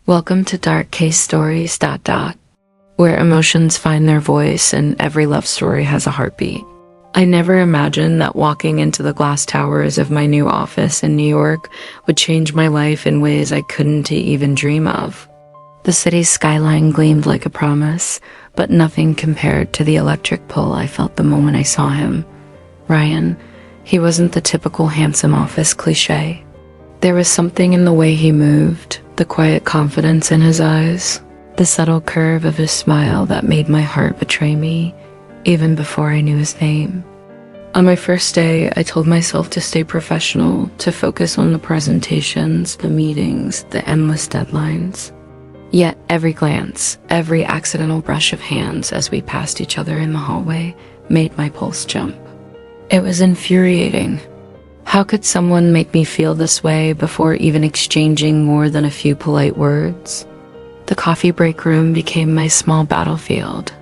Welcome to Dark Case Stories, where emotions find their voice and every love story has a heartbeat. I never imagined that walking into the glass towers of my new office in New York would change my life in ways I couldn't even dream of. The city's skyline gleamed like a promise, but nothing compared to the electric pull I felt the moment I saw him. Ryan, he wasn't the typical handsome office cliché. There was something in the way he moved, the quiet confidence in his eyes, the subtle curve of his smile that made my heart betray me, even before I knew his name. On my first day, I told myself to stay professional, to focus on the presentations, the meetings, the endless deadlines. Yet every glance, every accidental brush of hands as we passed each other in the hallway made my pulse jump. It was infuriating. How could someone make me feel this way before even exchanging more than a few polite words? The coffee break room became my small battlefield.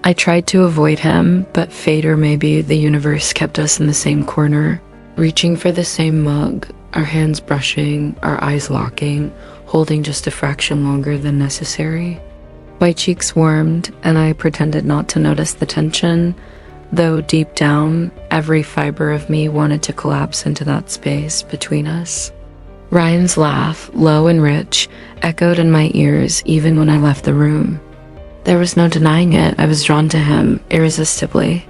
I tried to avoid him, but fate or maybe the universe kept us in the same corner, reaching for the same mug, our hands brushing, our eyes locking, holding just a fraction longer than necessary. My cheeks warmed, and I pretended not to notice the tension, though deep down, every fiber of me wanted to collapse into that space between us. Ryan's laugh, low and rich, echoed in my ears even when I left the room. There was no denying it, I was drawn to him, irresistibly.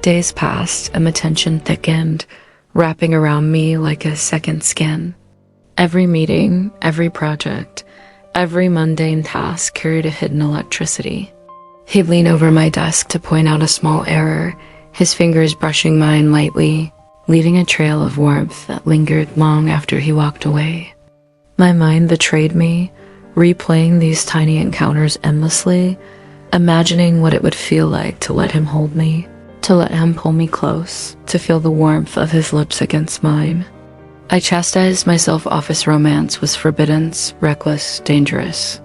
Days passed, and the tension thickened, wrapping around me like a second skin. Every meeting, every project, every mundane task carried a hidden electricity. He'd lean over my desk to point out a small error, his fingers brushing mine lightly, leaving a trail of warmth that lingered long after he walked away. My mind betrayed me, replaying these tiny encounters endlessly, imagining what it would feel like to let him hold me, to let him pull me close, to feel the warmth of his lips against mine. I chastised myself office romance was forbidden, reckless, dangerous.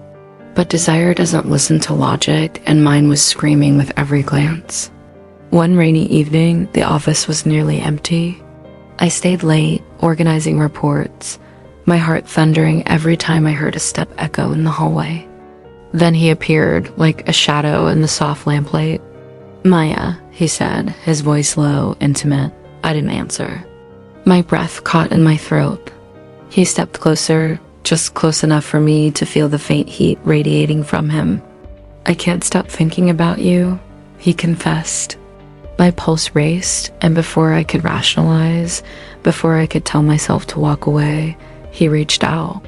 But desire doesn't listen to logic, and mine was screaming with every glance. One rainy evening, the office was nearly empty. I stayed late, organizing reports, my heart thundering every time I heard a step echo in the hallway. Then he appeared, like a shadow in the soft lamplight. "Maya," he said, his voice low, intimate. I didn't answer. My breath caught in my throat. He stepped closer, just close enough for me to feel the faint heat radiating from him. "I can't stop thinking about you," he confessed. My pulse raced, and before I could rationalize, before I could tell myself to walk away, he reached out.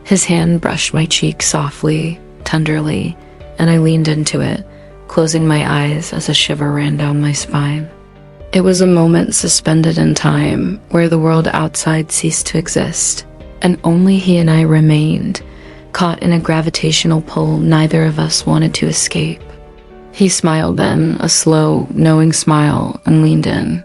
His hand brushed my cheek softly, tenderly, and I leaned into it, closing my eyes as a shiver ran down my spine. It was a moment suspended in time, where the world outside ceased to exist, and only he and I remained, caught in a gravitational pull neither of us wanted to escape. He smiled then, a slow, knowing smile, and leaned in.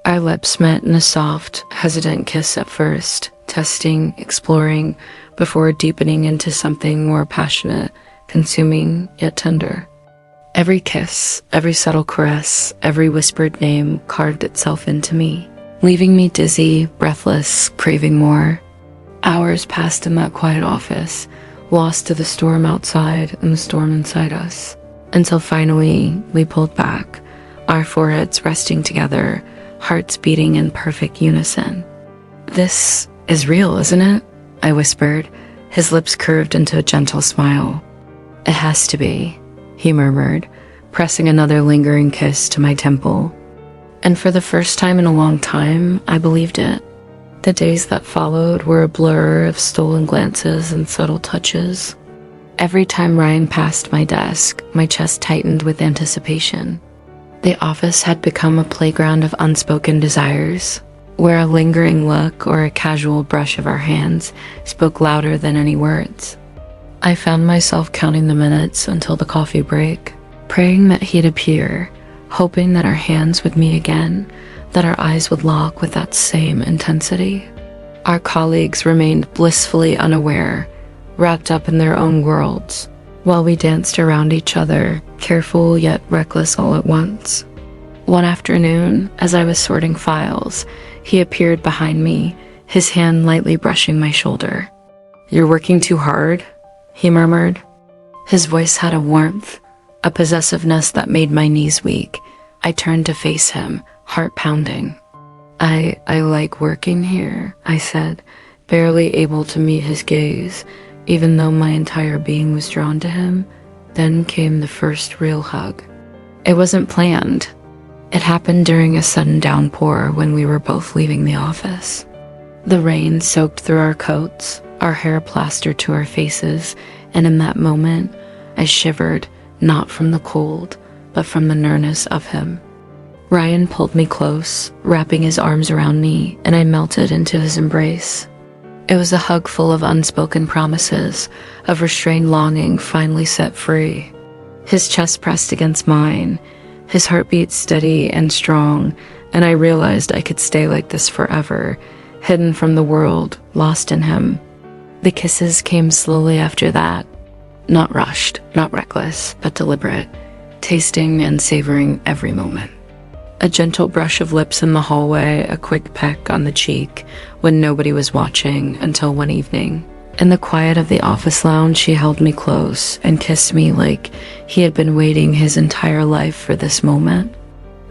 Our lips met in a soft, hesitant kiss at first, testing, exploring, before deepening into something more passionate, consuming, yet tender. Every kiss, every subtle caress, every whispered name carved itself into me, leaving me dizzy, breathless, craving more. Hours passed in that quiet office, lost to the storm outside and the storm inside us, until finally we pulled back, our foreheads resting together, hearts beating in perfect unison. "This is real, isn't it?" I whispered, his lips curved into a gentle smile. "It has to be," he murmured, pressing another lingering kiss to my temple. And for the first time in a long time, I believed it. The days that followed were a blur of stolen glances and subtle touches. Every time Ryan passed my desk, my chest tightened with anticipation. The office had become a playground of unspoken desires, where a lingering look or a casual brush of our hands spoke louder than any words. I found myself counting the minutes until the coffee break, praying that he'd appear, hoping that our hands would meet again, that our eyes would lock with that same intensity. Our colleagues remained blissfully unaware, wrapped up in their own worlds, while we danced around each other, careful yet reckless all at once. One afternoon, as I was sorting files, he appeared behind me, his hand lightly brushing my shoulder. "You're working too hard?" he murmured. His voice had a warmth, a possessiveness that made my knees weak. I turned to face him, heart pounding. I like working here, I said, barely able to meet his gaze, even though my entire being was drawn to him. Then came the first real hug. It wasn't planned. It happened during a sudden downpour when we were both leaving the office. The rain soaked through our coats, our hair plastered to our faces, and in that moment, I shivered, not from the cold, but from the nearness of him. Ryan pulled me close, wrapping his arms around me, and I melted into his embrace. It was a hug full of unspoken promises, of restrained longing finally set free. His chest pressed against mine, his heartbeat steady and strong, and I realized I could stay like this forever, hidden from the world, lost in him. The kisses came slowly after that, not rushed, not reckless, but deliberate, tasting and savoring every moment. A gentle brush of lips in the hallway, a quick peck on the cheek when nobody was watching until one evening. In the quiet of the office lounge, he held me close and kissed me like he had been waiting his entire life for this moment.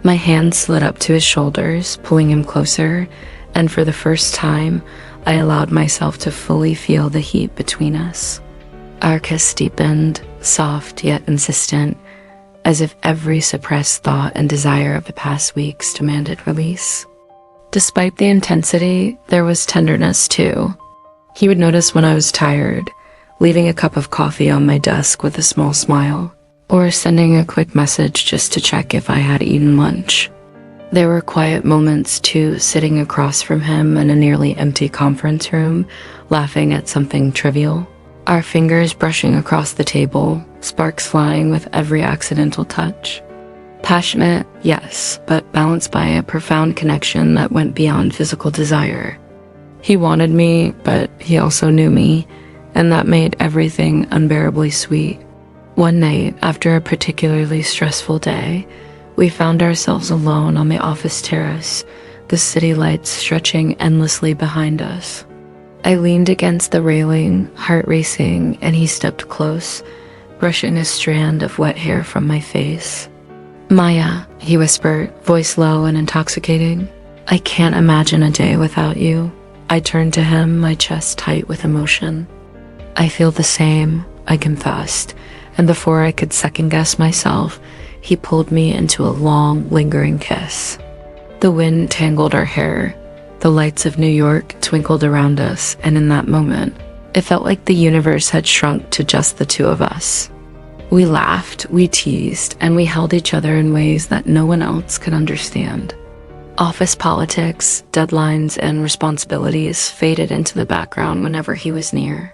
My hand slid up to his shoulders, pulling him closer, and for the first time, I allowed myself to fully feel the heat between us. Our kiss deepened, soft yet insistent, as if every suppressed thought and desire of the past weeks demanded release. Despite the intensity, there was tenderness too. He would notice when I was tired, leaving a cup of coffee on my desk with a small smile, or sending a quick message just to check if I had eaten lunch. There were quiet moments too, sitting across from him in a nearly empty conference room, laughing at something trivial. Our fingers brushing across the table, sparks flying with every accidental touch. Passionate, yes, but balanced by a profound connection that went beyond physical desire. He wanted me, but he also knew me, and that made everything unbearably sweet. One night, after a particularly stressful day, we found ourselves alone on the office terrace, the city lights stretching endlessly behind us. I leaned against the railing, heart racing, and he stepped close, brushing a strand of wet hair from my face. "Maya," he whispered, voice low and intoxicating. "I can't imagine a day without you." I turned to him, my chest tight with emotion. "I feel the same," I confessed, and before I could second-guess myself, he pulled me into a long, lingering kiss. The wind tangled our hair. The lights of New York twinkled around us, and in that moment, it felt like the universe had shrunk to just the two of us. We laughed, we teased, and we held each other in ways that no one else could understand. Office politics, deadlines, and responsibilities faded into the background whenever he was near.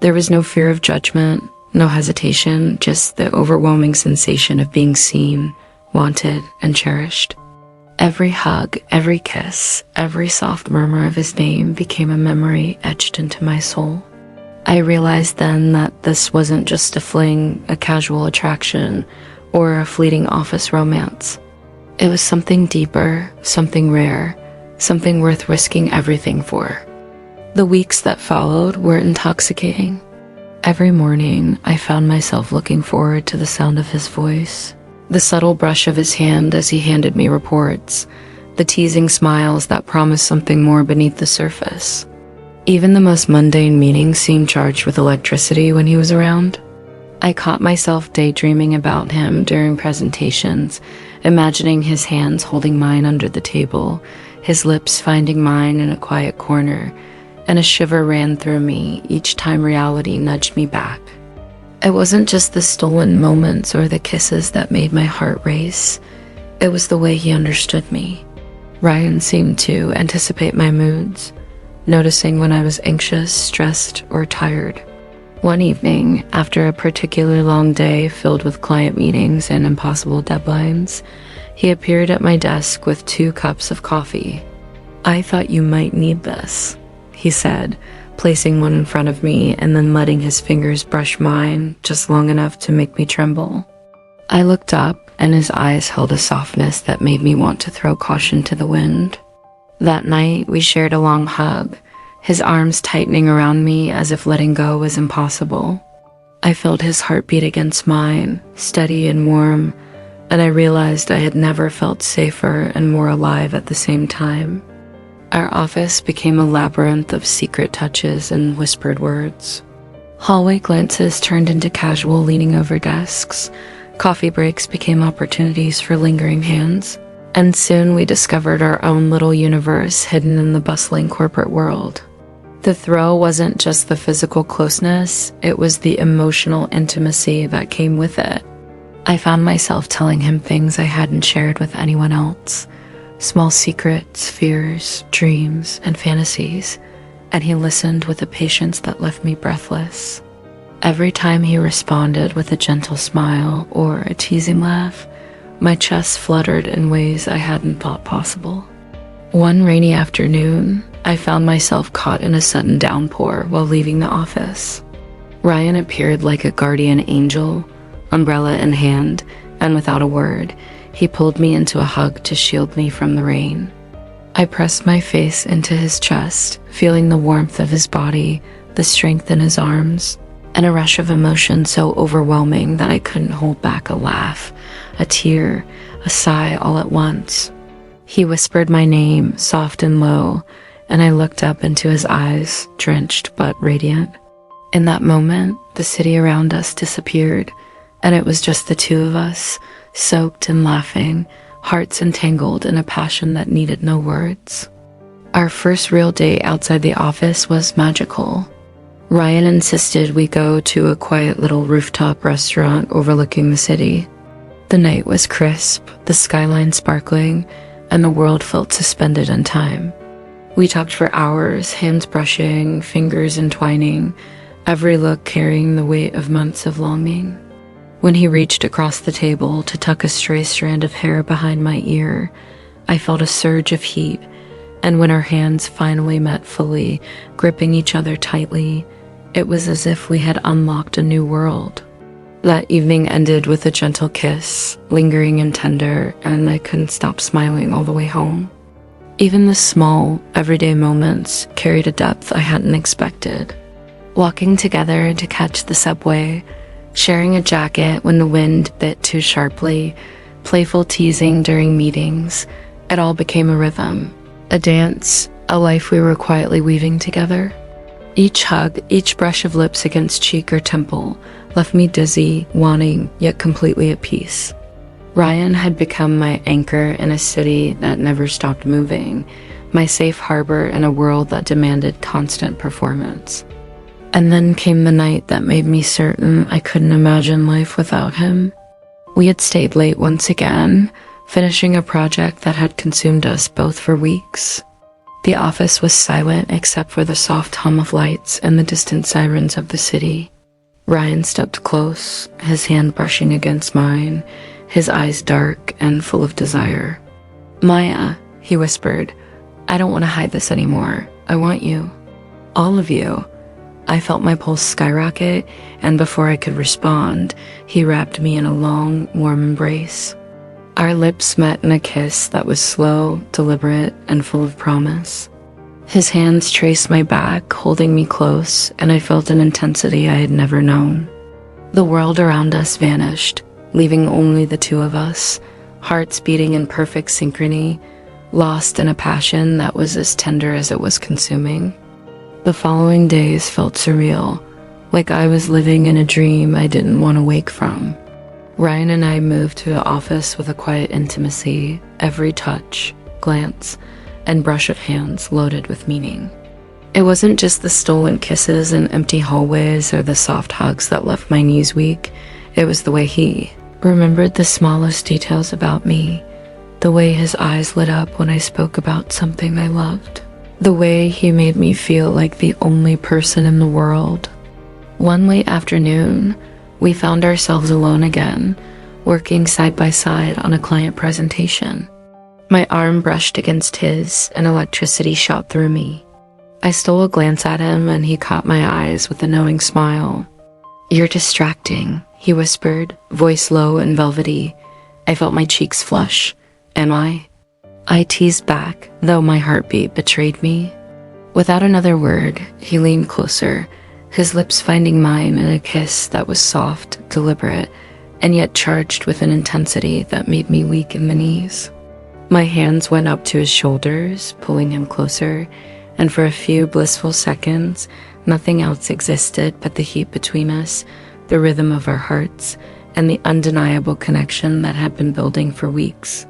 There was no fear of judgment, no hesitation, just the overwhelming sensation of being seen, wanted, and cherished. Every hug, every kiss, every soft murmur of his name became a memory etched into my soul. I realized then that this wasn't just a fling, a casual attraction, or a fleeting office romance. It was something deeper, something rare, something worth risking everything for. The weeks that followed were intoxicating. Every morning, I found myself looking forward to the sound of his voice, the subtle brush of his hand as he handed me reports, the teasing smiles that promised something more beneath the surface. Even the most mundane meetings seemed charged with electricity when he was around. I caught myself daydreaming about him during presentations, imagining his hands holding mine under the table, his lips finding mine in a quiet corner, and a shiver ran through me each time reality nudged me back. It wasn't just the stolen moments or the kisses that made my heart race. It was the way he understood me. Ryan seemed to anticipate my moods, noticing when I was anxious, stressed, or tired. One evening, after a particularly long day filled with client meetings and impossible deadlines, he appeared at my desk with 2 cups of coffee. "I thought you might need this," he said, placing one in front of me and then letting his fingers brush mine just long enough to make me tremble. I looked up, and his eyes held a softness that made me want to throw caution to the wind. That night, we shared a long hug, his arms tightening around me as if letting go was impossible. I felt his heartbeat against mine, steady and warm, and I realized I had never felt safer and more alive at the same time. Our office became a labyrinth of secret touches and whispered words. Hallway glances turned into casual leaning over desks. Coffee breaks became opportunities for lingering hands. And soon we discovered our own little universe hidden in the bustling corporate world. The thrill wasn't just the physical closeness, it was the emotional intimacy that came with it. I found myself telling him things I hadn't shared with anyone else. Small secrets, fears, dreams, and fantasies, and he listened with a patience that left me breathless. Every time he responded with a gentle smile or a teasing laugh, my chest fluttered in ways I hadn't thought possible. One rainy afternoon, I found myself caught in a sudden downpour while leaving the office. Ryan appeared like a guardian angel, umbrella in hand, and without a word, he pulled me into a hug to shield me from the rain. I pressed my face into his chest, feeling the warmth of his body, the strength in his arms, and a rush of emotion so overwhelming that I couldn't hold back a laugh, a tear, a sigh all at once. He whispered my name, soft and low, and I looked up into his eyes, drenched but radiant. In that moment, the city around us disappeared, and it was just the two of us, soaked and laughing, hearts entangled in a passion that needed no words. Our first real date outside the office was magical. Ryan insisted we go to a quiet little rooftop restaurant overlooking the city. The night was crisp, the skyline sparkling, and the world felt suspended in time. We talked for hours, hands brushing, fingers entwining, every look carrying the weight of months of longing. When he reached across the table to tuck a stray strand of hair behind my ear, I felt a surge of heat, and when our hands finally met fully, gripping each other tightly, it was as if we had unlocked a new world. That evening ended with a gentle kiss, lingering and tender, and I couldn't stop smiling all the way home. Even the small, everyday moments carried a depth I hadn't expected. Walking together to catch the subway, sharing a jacket when the wind bit too sharply, playful teasing during meetings, it all became a rhythm, a dance, a life we were quietly weaving together. Each hug, each brush of lips against cheek or temple left me dizzy, wanting, yet completely at peace. Ryan had become my anchor in a city that never stopped moving, my safe harbor in a world that demanded constant performance. And then came the night that made me certain I couldn't imagine life without him. We had stayed late once again, finishing a project that had consumed us both for weeks. The office was silent except for the soft hum of lights and the distant sirens of the city. Ryan stepped close, his hand brushing against mine, his eyes dark and full of desire. "Maya," he whispered, "I don't want to hide this anymore. I want you. All of you." I felt my pulse skyrocket, and before I could respond, he wrapped me in a long, warm embrace. Our lips met in a kiss that was slow, deliberate, and full of promise. His hands traced my back, holding me close, and I felt an intensity I had never known. The world around us vanished, leaving only the two of us, hearts beating in perfect synchrony, lost in a passion that was as tender as it was consuming. The following days felt surreal, like I was living in a dream I didn't want to wake from. Ryan and I moved to the office with a quiet intimacy, every touch, glance, and brush of hands loaded with meaning. It wasn't just the stolen kisses and empty hallways or the soft hugs that left my knees weak. It was the way he remembered the smallest details about me, the way his eyes lit up when I spoke about something I loved, the way he made me feel like the only person in the world. One late afternoon, we found ourselves alone again, working side by side on a client presentation. My arm brushed against his, and electricity shot through me. I stole a glance at him, and he caught my eyes with a knowing smile. "You're distracting," he whispered, voice low and velvety. I felt my cheeks flush. "Am I?" I teased back, though my heartbeat betrayed me. Without another word, he leaned closer, his lips finding mine in a kiss that was soft, deliberate, and yet charged with an intensity that made me weak in the knees. My hands went up to his shoulders, pulling him closer, and for a few blissful seconds, nothing else existed but the heat between us, the rhythm of our hearts, and the undeniable connection that had been building for weeks.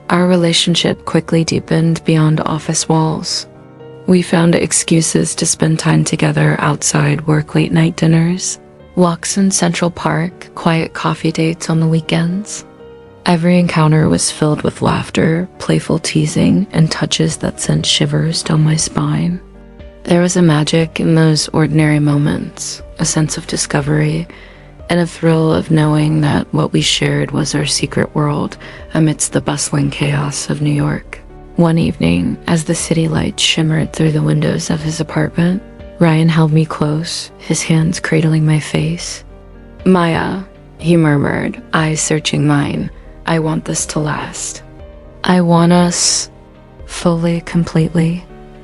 Our relationship quickly deepened beyond office walls. We found excuses to spend time together outside work late-night dinners, walks in Central Park, quiet coffee dates on the weekends. Every encounter was filled with laughter, playful teasing, and touches that sent shivers down my spine. There was a magic in those ordinary moments, a sense of discovery, and a thrill of knowing that what we shared was our secret world amidst the bustling chaos of New York. One evening, as the city lights shimmered through the windows of his apartment, Ryan held me close, his hands cradling my face. "Maya," he murmured, eyes searching mine, "I want this to last. I want us fully, completely."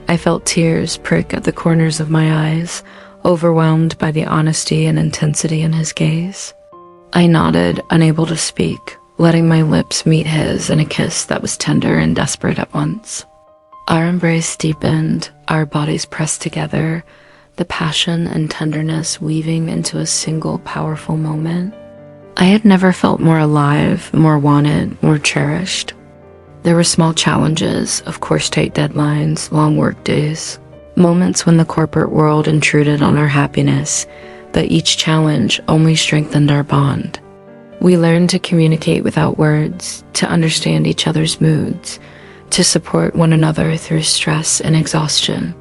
I felt tears prick at the corners of my eyes, overwhelmed by the honesty and intensity in his gaze. I nodded, unable to speak, letting my lips meet his in a kiss that was tender and desperate at once. Our embrace deepened, our bodies pressed together, the passion and tenderness weaving into a single powerful moment. I had never felt more alive, more wanted, more cherished. There were small challenges, of course tight deadlines, long work days, moments when the corporate world intruded on our happiness, but each challenge only strengthened our bond. We learned to communicate without words, to understand each other's moods, to support one another through stress and exhaustion.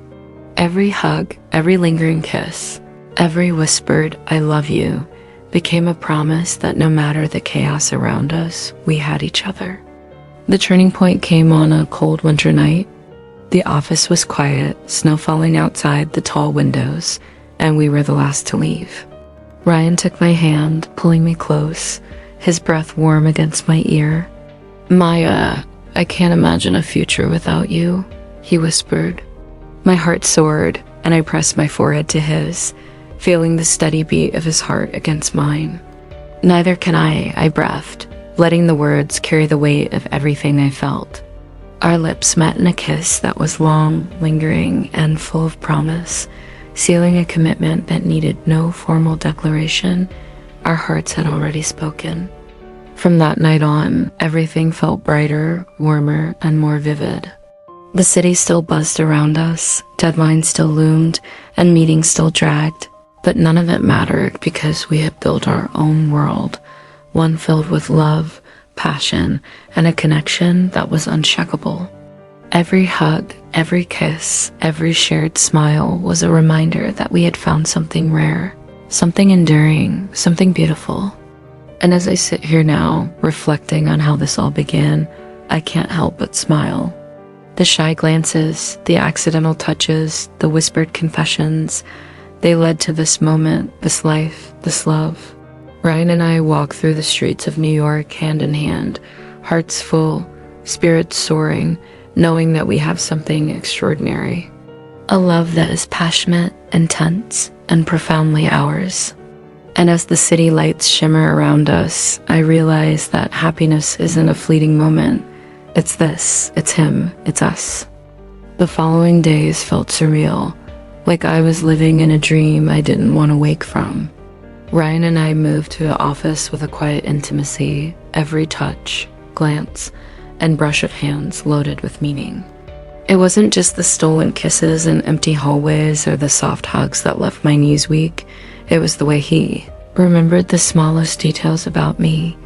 Every hug, every lingering kiss, every whispered "I love you" became a promise that no matter the chaos around us, we had each other. The turning point came on a cold winter night. The office was quiet, snow falling outside the tall windows, and we were the last to leave. Ryan took my hand, pulling me close, his breath warm against my ear. "Maya, I can't imagine a future without you," he whispered. My heart soared, and I pressed my forehead to his, feeling the steady beat of his heart against mine. "Neither can I breathed, letting the words carry the weight of everything I felt. Our lips met in a kiss that was long, lingering, and full of promise, sealing a commitment that needed no formal declaration. Our hearts had already spoken. From that night on, everything felt brighter, warmer, and more vivid. The city still buzzed around us, deadlines still loomed, and meetings still dragged, but none of it mattered because we had built our own world, one filled with love, passion, and a connection that was unshakable. Every hug, every kiss, every shared smile was a reminder that we had found something rare, something enduring, something beautiful. And as I sit here now, reflecting on how this all began, I can't help but smile. The shy glances, the accidental touches, the whispered confessions, they led to this moment, this life, this love. Ryan and I walk through the streets of New York hand in hand, hearts full, spirits soaring, knowing that we have something extraordinary. A love that is passionate, intense, and profoundly ours. And as the city lights shimmer around us, I realize that happiness isn't a fleeting moment. It's this, it's him, it's us. The following days felt surreal, like I was living in a dream I didn't want to wake from. Ryan and I moved to the office with a quiet intimacy, every touch, glance, and brush of hands loaded with meaning. It wasn't just the stolen kisses and empty hallways or the soft hugs that left my knees weak. It was the way he remembered the smallest details about me,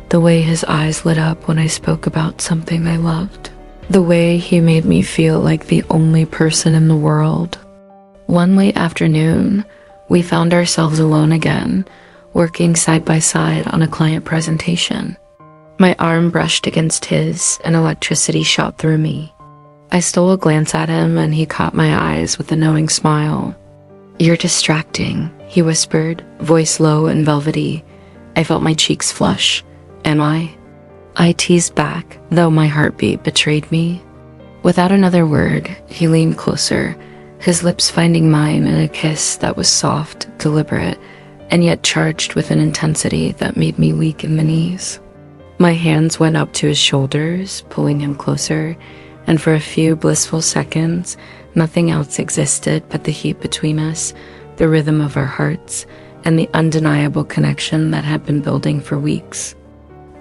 the way his eyes lit up when I spoke about something I loved, the way he made me feel like the only person in the world. One late afternoon, we found ourselves alone again, working side by side on a client presentation. My arm brushed against his, and electricity shot through me. I stole a glance at him, and he caught my eyes with a knowing smile. "You're distracting," he whispered, voice low and velvety. I felt my cheeks flush. "Am I?" I teased back, though my heartbeat betrayed me. Without another word, he leaned closer, his lips finding mine in a kiss that was soft, deliberate, and yet charged with an intensity that made me weak in the knees. My hands went up to his shoulders, pulling him closer, and for a few blissful seconds, nothing else existed but the heat between us, the rhythm of our hearts, and the undeniable connection that had been building for weeks.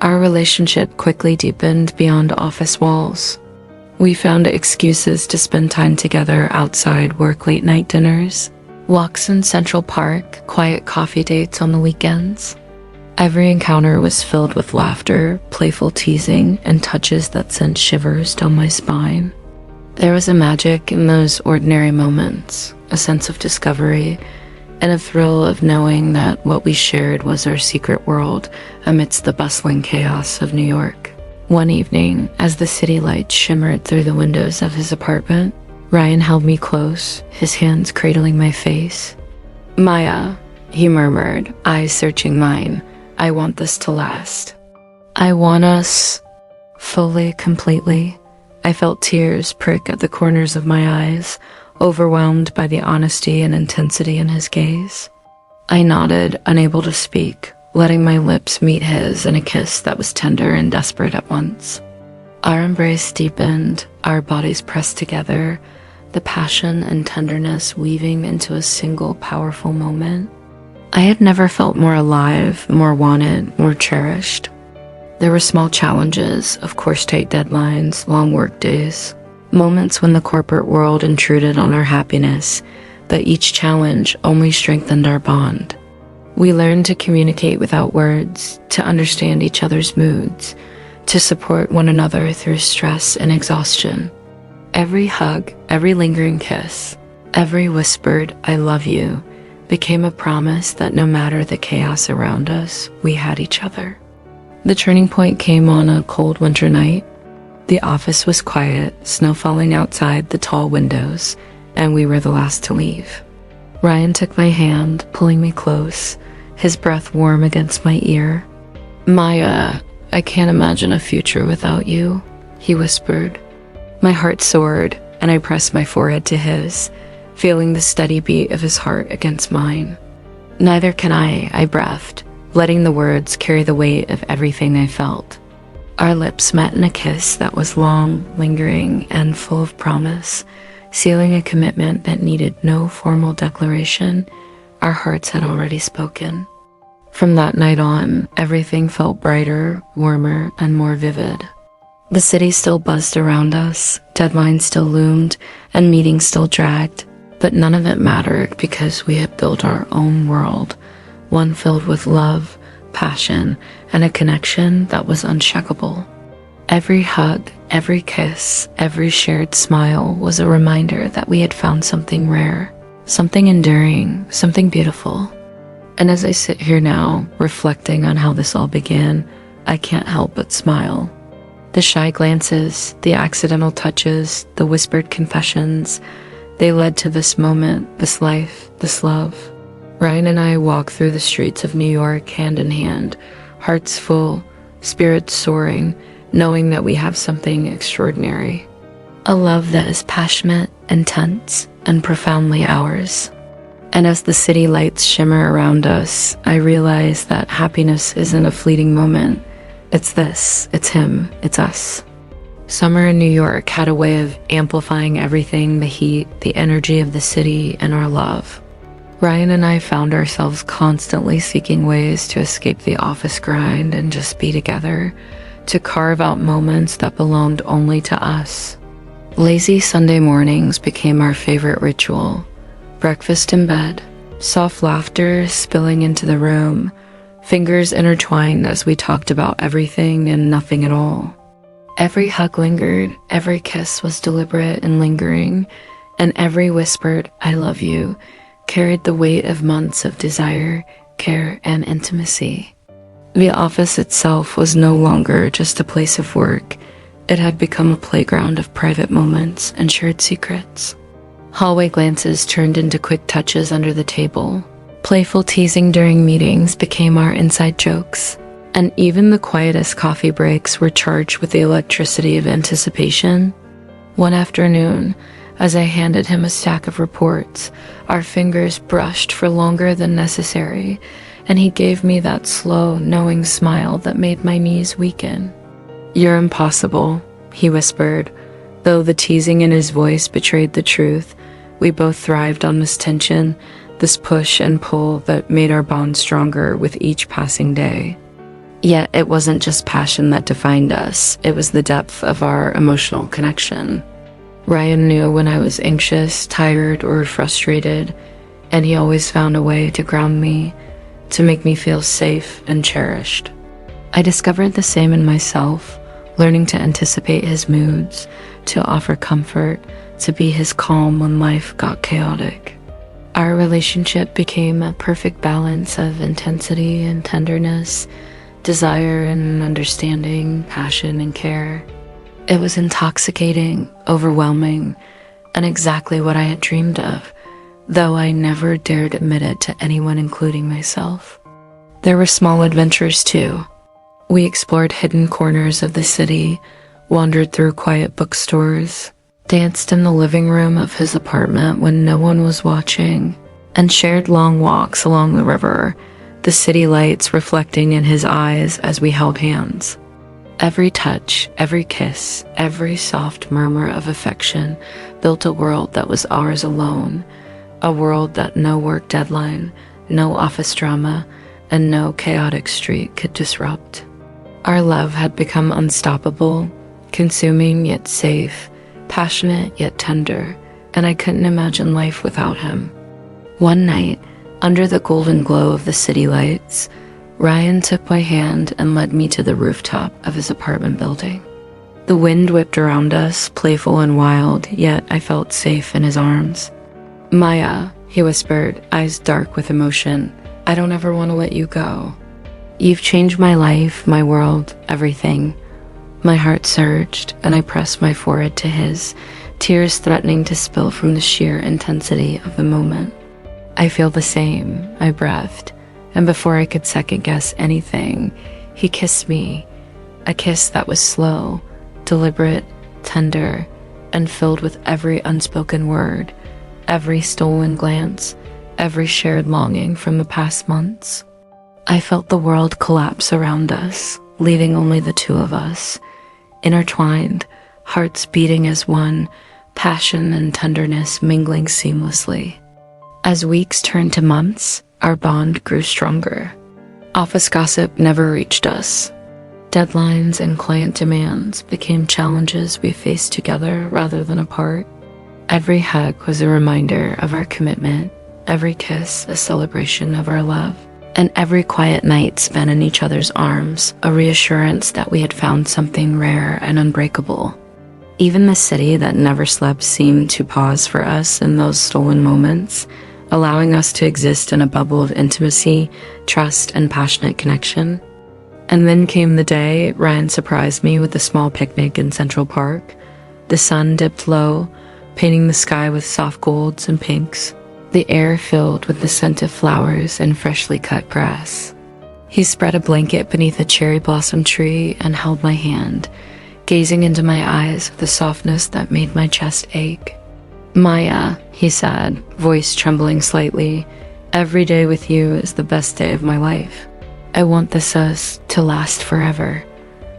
Our relationship quickly deepened beyond office walls. We found excuses to spend time together outside work late-night dinners, walks in Central Park, quiet coffee dates on the weekends. Every encounter was filled with laughter, playful teasing, and touches that sent shivers down my spine. There was a magic in those ordinary moments, a sense of discovery, and a thrill of knowing that what we shared was our secret world amidst the bustling chaos of New York. One evening, as the city lights shimmered through the windows of his apartment, Ryan held me close, his hands cradling my face. "Maya," he murmured, eyes searching mine, "I want this to last. I want us fully, completely." I felt tears prick at the corners of my eyes, overwhelmed by the honesty and intensity in his gaze. I nodded, unable to speak, letting my lips meet his in a kiss that was tender and desperate at once. Our embrace deepened, our bodies pressed together, the passion and tenderness weaving into a single powerful moment. I had never felt more alive, more wanted, more cherished. There were small challenges, of course tight deadlines, long work days, moments when the corporate world intruded on our happiness, but each challenge only strengthened our bond. We learned to communicate without words, to understand each other's moods, to support one another through stress and exhaustion. Every hug, every lingering kiss, every whispered "I love you" became a promise that no matter the chaos around us, we had each other. The turning point came on a cold winter night. The office was quiet, snow falling outside the tall windows, and we were the last to leave. Ryan took my hand, pulling me close, his breath warm against my ear. "Maya, I can't imagine a future without you," he whispered. My heart soared, and I pressed my forehead to his, feeling the steady beat of his heart against mine. "Neither can I breathed, letting the words carry the weight of everything I felt. Our lips met in a kiss that was long, lingering, and full of promise, sealing a commitment that needed no formal declaration. Our hearts had already spoken. From that night on, everything felt brighter, warmer, and more vivid. The city still buzzed around us, deadlines still loomed, and meetings still dragged, but none of it mattered because we had built our own world, one filled with love, passion, and a connection that was unshakable. Every hug, every kiss, every shared smile was a reminder that we had found something rare, something enduring, something beautiful. And as I sit here now, reflecting on how this all began, I can't help but smile. The shy glances, the accidental touches, the whispered confessions, they led to this moment, this life, this love. Ryan and I walk through the streets of New York hand in hand, hearts full, spirits soaring, knowing that we have something extraordinary. A love that is passionate, intense, and profoundly ours. And as the city lights shimmer around us, I realize that happiness isn't a fleeting moment. It's this, it's him, it's us. Summer in New York had a way of amplifying everything, the heat, the energy of the city, and our love. Ryan and I found ourselves constantly seeking ways to escape the office grind and just be together, to carve out moments that belonged only to us. Lazy Sunday mornings became our favorite ritual. Breakfast in bed, soft laughter spilling into the room, fingers intertwined as we talked about everything and nothing at all. Every hug lingered, every kiss was deliberate and lingering, and every whispered "I love you" carried the weight of months of desire, care, and intimacy. The office itself was no longer just a place of work. It had become a playground of private moments and shared secrets. Hallway glances turned into quick touches under the table. Playful teasing during meetings became our inside jokes. And even the quietest coffee breaks were charged with the electricity of anticipation. One afternoon, As I handed him a stack of reports, our fingers brushed for longer than necessary, and he gave me that slow, knowing smile that made my knees weaken. "You're impossible," he whispered. Though the teasing in his voice betrayed the truth, we both thrived on this tension, this push and pull that made our bond stronger with each passing day. Yet it wasn't just passion that defined us, it was the depth of our emotional connection. Ryan knew when I was anxious, tired, or frustrated, and he always found a way to ground me, to make me feel safe and cherished. I discovered the same in myself, learning to anticipate his moods, to offer comfort, to be his calm when life got chaotic. Our relationship became a perfect balance of intensity and tenderness, desire and understanding, passion and care. It was intoxicating, overwhelming, and exactly what I had dreamed of, though I never dared admit it to anyone, including myself. There were small adventures too. We explored hidden corners of the city, wandered through quiet bookstores, danced in the living room of his apartment when no one was watching, and shared long walks along the river, the city lights reflecting in his eyes as we held hands. Every touch, every kiss, every soft murmur of affection built a world that was ours alone, a world that no work deadline, no office drama, and no chaotic street could disrupt. Our love had become unstoppable, consuming yet safe, passionate yet tender, and I couldn't imagine life without him. One night, under the golden glow of the city lights, Ryan took my hand and led me to the rooftop of his apartment building. The wind whipped around us, playful and wild, yet I felt safe in his arms. "Maya," he whispered, eyes dark with emotion, "I don't ever want to let you go. You've changed my life, my world, everything." My heart surged, and I pressed my forehead to his, tears threatening to spill from the sheer intensity of the moment. "I feel the same," I breathed, and before I could second-guess anything, he kissed me, a kiss that was slow, deliberate, tender, and filled with every unspoken word, every stolen glance, every shared longing from the past months. I felt the world collapse around us, leaving only the two of us, intertwined, hearts beating as one, passion and tenderness mingling seamlessly. As weeks turned to months, our bond grew stronger. Office gossip never reached us. Deadlines and client demands became challenges we faced together rather than apart. Every hug was a reminder of our commitment, every kiss a celebration of our love, and every quiet night spent in each other's arms a reassurance that we had found something rare and unbreakable. Even the city that never slept seemed to pause for us in those stolen moments, allowing us to exist in a bubble of intimacy, trust, and passionate connection. And then came the day Ryan surprised me with a small picnic in Central Park. The sun dipped low, painting the sky with soft golds and pinks, the air filled with the scent of flowers and freshly cut grass. He spread a blanket beneath a cherry blossom tree and held my hand, gazing into my eyes with a softness that made my chest ache. "Maya," he said, voice trembling slightly, "every day with you is the best day of my life. I want this us to last forever."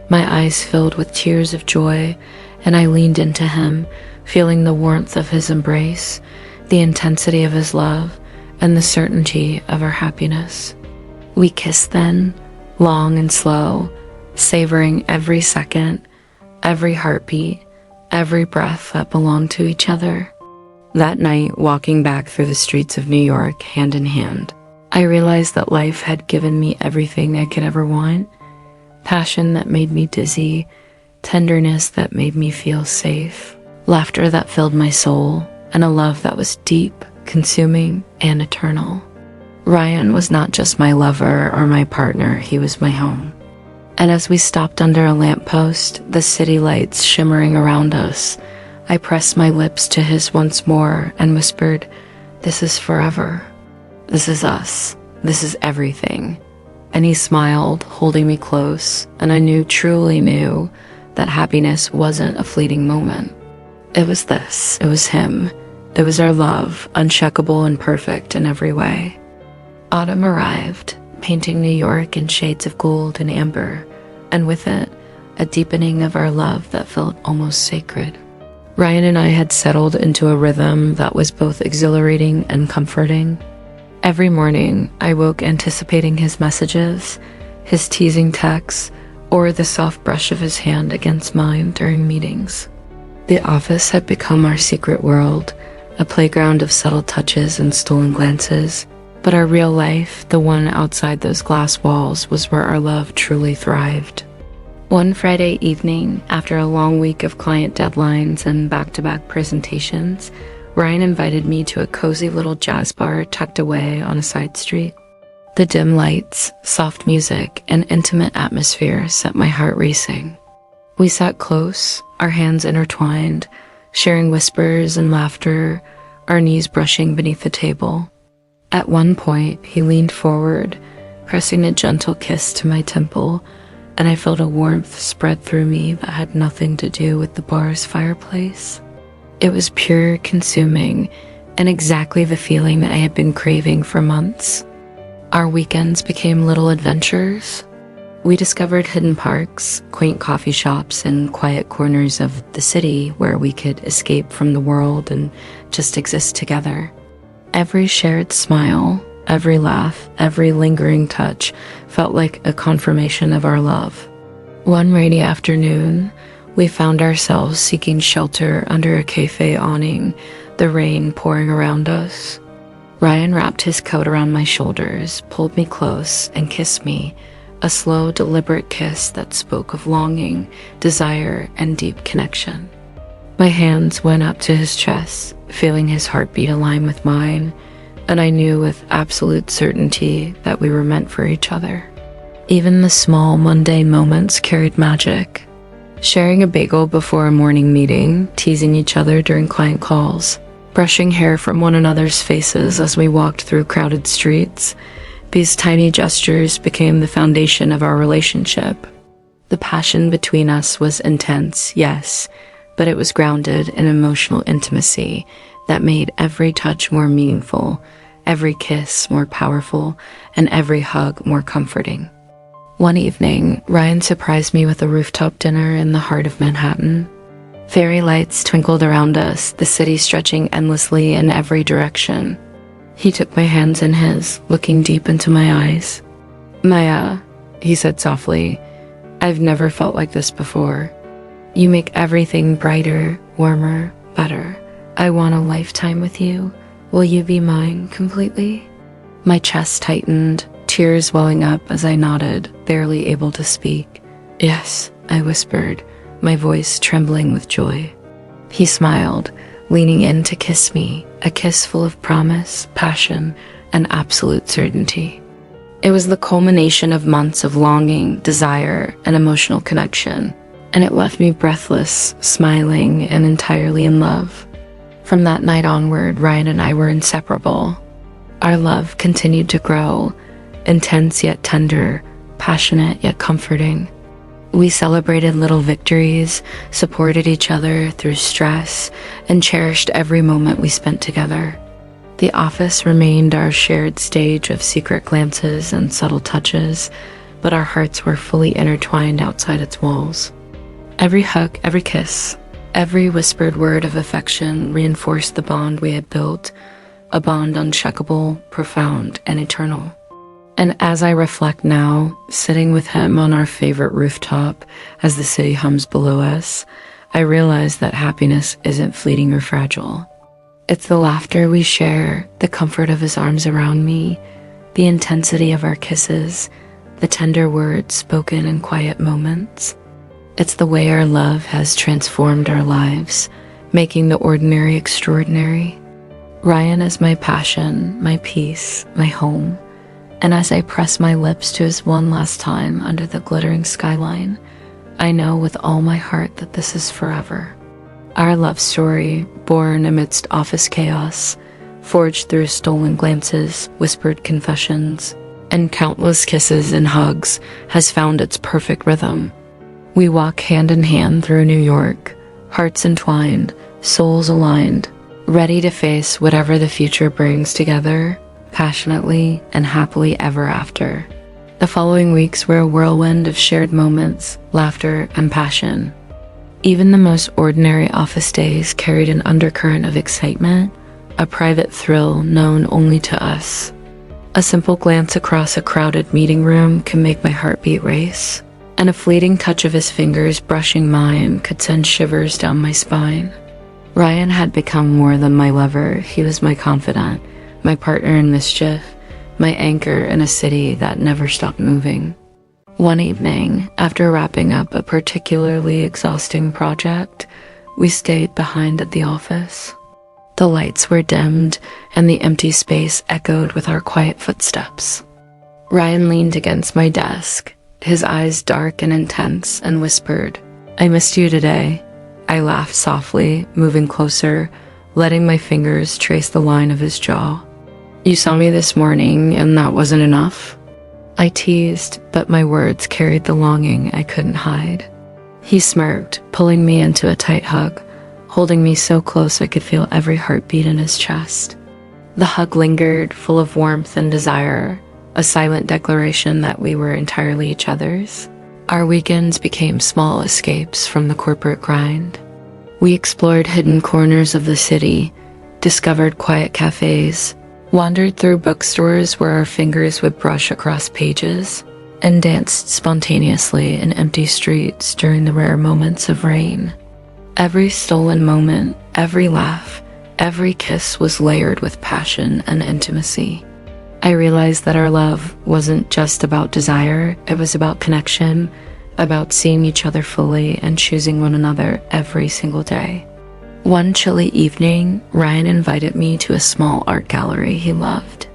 My eyes filled with tears of joy, and I leaned into him, feeling the warmth of his embrace, the intensity of his love, and the certainty of our happiness. We kissed then, long and slow, savoring every second, every heartbeat, every breath that belonged to each other. That night, walking back through the streets of New York, hand in hand, I realized that life had given me everything I could ever want. Passion that made me dizzy, tenderness that made me feel safe, laughter that filled my soul, and a love that was deep, consuming, and eternal. Ryan was not just my lover or my partner, he was my home. And as we stopped under a lamppost, the city lights shimmering around us, I pressed my lips to his once more and whispered, "This is forever. This is us. This is everything." And he smiled, holding me close, and I truly knew, that happiness wasn't a fleeting moment. It was this. It was him. It was our love, uncheckable and perfect in every way. Autumn arrived, painting New York in shades of gold and amber, and with it, a deepening of our love that felt almost sacred. Ryan and I had settled into a rhythm that was both exhilarating and comforting. Every morning, I woke anticipating his messages, his teasing texts, or the soft brush of his hand against mine during meetings. The office had become our secret world, a playground of subtle touches and stolen glances, but our real life, the one outside those glass walls, was where our love truly thrived. One Friday evening, after a long week of client deadlines and back-to-back presentations, Ryan invited me to a cozy little jazz bar tucked away on a side street. The dim lights, soft music, and intimate atmosphere set my heart racing. We sat close, our hands intertwined, sharing whispers and laughter, our knees brushing beneath the table. At one point, he leaned forward, pressing a gentle kiss to my temple, and I felt a warmth spread through me that had nothing to do with the bar's fireplace. It was pure, consuming, and exactly the feeling that I had been craving for months. Our weekends became little adventures. We discovered hidden parks, quaint coffee shops, and quiet corners of the city where we could escape from the world and just exist together. Every shared smile, every laugh, every lingering touch felt like a confirmation of our love. One rainy afternoon, we found ourselves seeking shelter under a cafe awning, the rain pouring around us. Ryan wrapped his coat around my shoulders, pulled me close, and kissed me, a slow, deliberate kiss that spoke of longing, desire, and deep connection. My hands went up to his chest, feeling his heartbeat align with mine, and I knew with absolute certainty that we were meant for each other. Even the small, mundane moments carried magic. Sharing a bagel before a morning meeting, teasing each other during client calls, brushing hair from one another's faces as we walked through crowded streets, these tiny gestures became the foundation of our relationship. The passion between us was intense, yes, but it was grounded in emotional intimacy that made every touch more meaningful, every kiss more powerful, and every hug more comforting. One evening, Ryan surprised me with a rooftop dinner in the heart of Manhattan. Fairy lights twinkled around us, the city stretching endlessly in every direction. He took my hands in his, looking deep into my eyes. "Maya," he said softly, "I've never felt like this before. You make everything brighter, warmer, better. I want a lifetime with you. Will you be mine completely?" My chest tightened, tears welling up as I nodded, barely able to speak. "Yes," I whispered, my voice trembling with joy. He smiled, leaning in to kiss me, a kiss full of promise, passion, and absolute certainty. It was the culmination of months of longing, desire, and emotional connection, and it left me breathless, smiling, and entirely in love. From that night onward, Ryan and I were inseparable. Our love continued to grow, intense yet tender, passionate yet comforting. We celebrated little victories, supported each other through stress, and cherished every moment we spent together. The office remained our shared stage of secret glances and subtle touches, but our hearts were fully intertwined outside its walls. Every hug, every kiss, every whispered word of affection reinforced the bond we had built, a bond unshakable, profound, and eternal. And as I reflect now, sitting with him on our favorite rooftop as the city hums below us, I realize that happiness isn't fleeting or fragile. It's the laughter we share, the comfort of his arms around me, the intensity of our kisses, the tender words spoken in quiet moments. It's the way our love has transformed our lives, making the ordinary extraordinary. Ryan is my passion, my peace, my home. And as I press my lips to his one last time under the glittering skyline, I know with all my heart that this is forever. Our love story, born amidst office chaos, forged through stolen glances, whispered confessions, and countless kisses and hugs, has found its perfect rhythm. We walk hand in hand through New York, hearts entwined, souls aligned, ready to face whatever the future brings together, passionately and happily ever after. The following weeks were a whirlwind of shared moments, laughter, and passion. Even the most ordinary office days carried an undercurrent of excitement, a private thrill known only to us. A simple glance across a crowded meeting room can make my heartbeat race, and a fleeting touch of his fingers brushing mine could send shivers down my spine. Ryan had become more than my lover. He was my confidant, my partner in mischief, my anchor in a city that never stopped moving. One evening, after wrapping up a particularly exhausting project, we stayed behind at the office. The lights were dimmed, and the empty space echoed with our quiet footsteps. Ryan leaned against my desk, his eyes dark and intense, and whispered, "I missed you today." I laughed softly, moving closer, letting my fingers trace the line of his jaw. "You saw me this morning, and that wasn't enough?" I teased, but my words carried the longing I couldn't hide. He smirked, pulling me into a tight hug, holding me so close I could feel every heartbeat in his chest. The hug lingered, full of warmth and desire, a silent declaration that we were entirely each other's. Our weekends became small escapes from the corporate grind. We explored hidden corners of the city, discovered quiet cafes, wandered through bookstores where our fingers would brush across pages, and danced spontaneously in empty streets during the rare moments of rain. Every stolen moment, every laugh, every kiss was layered with passion and intimacy. I realized that our love wasn't just about desire, it was about connection, about seeing each other fully and choosing one another every single day. One chilly evening, Ryan invited me to a small art gallery he loved.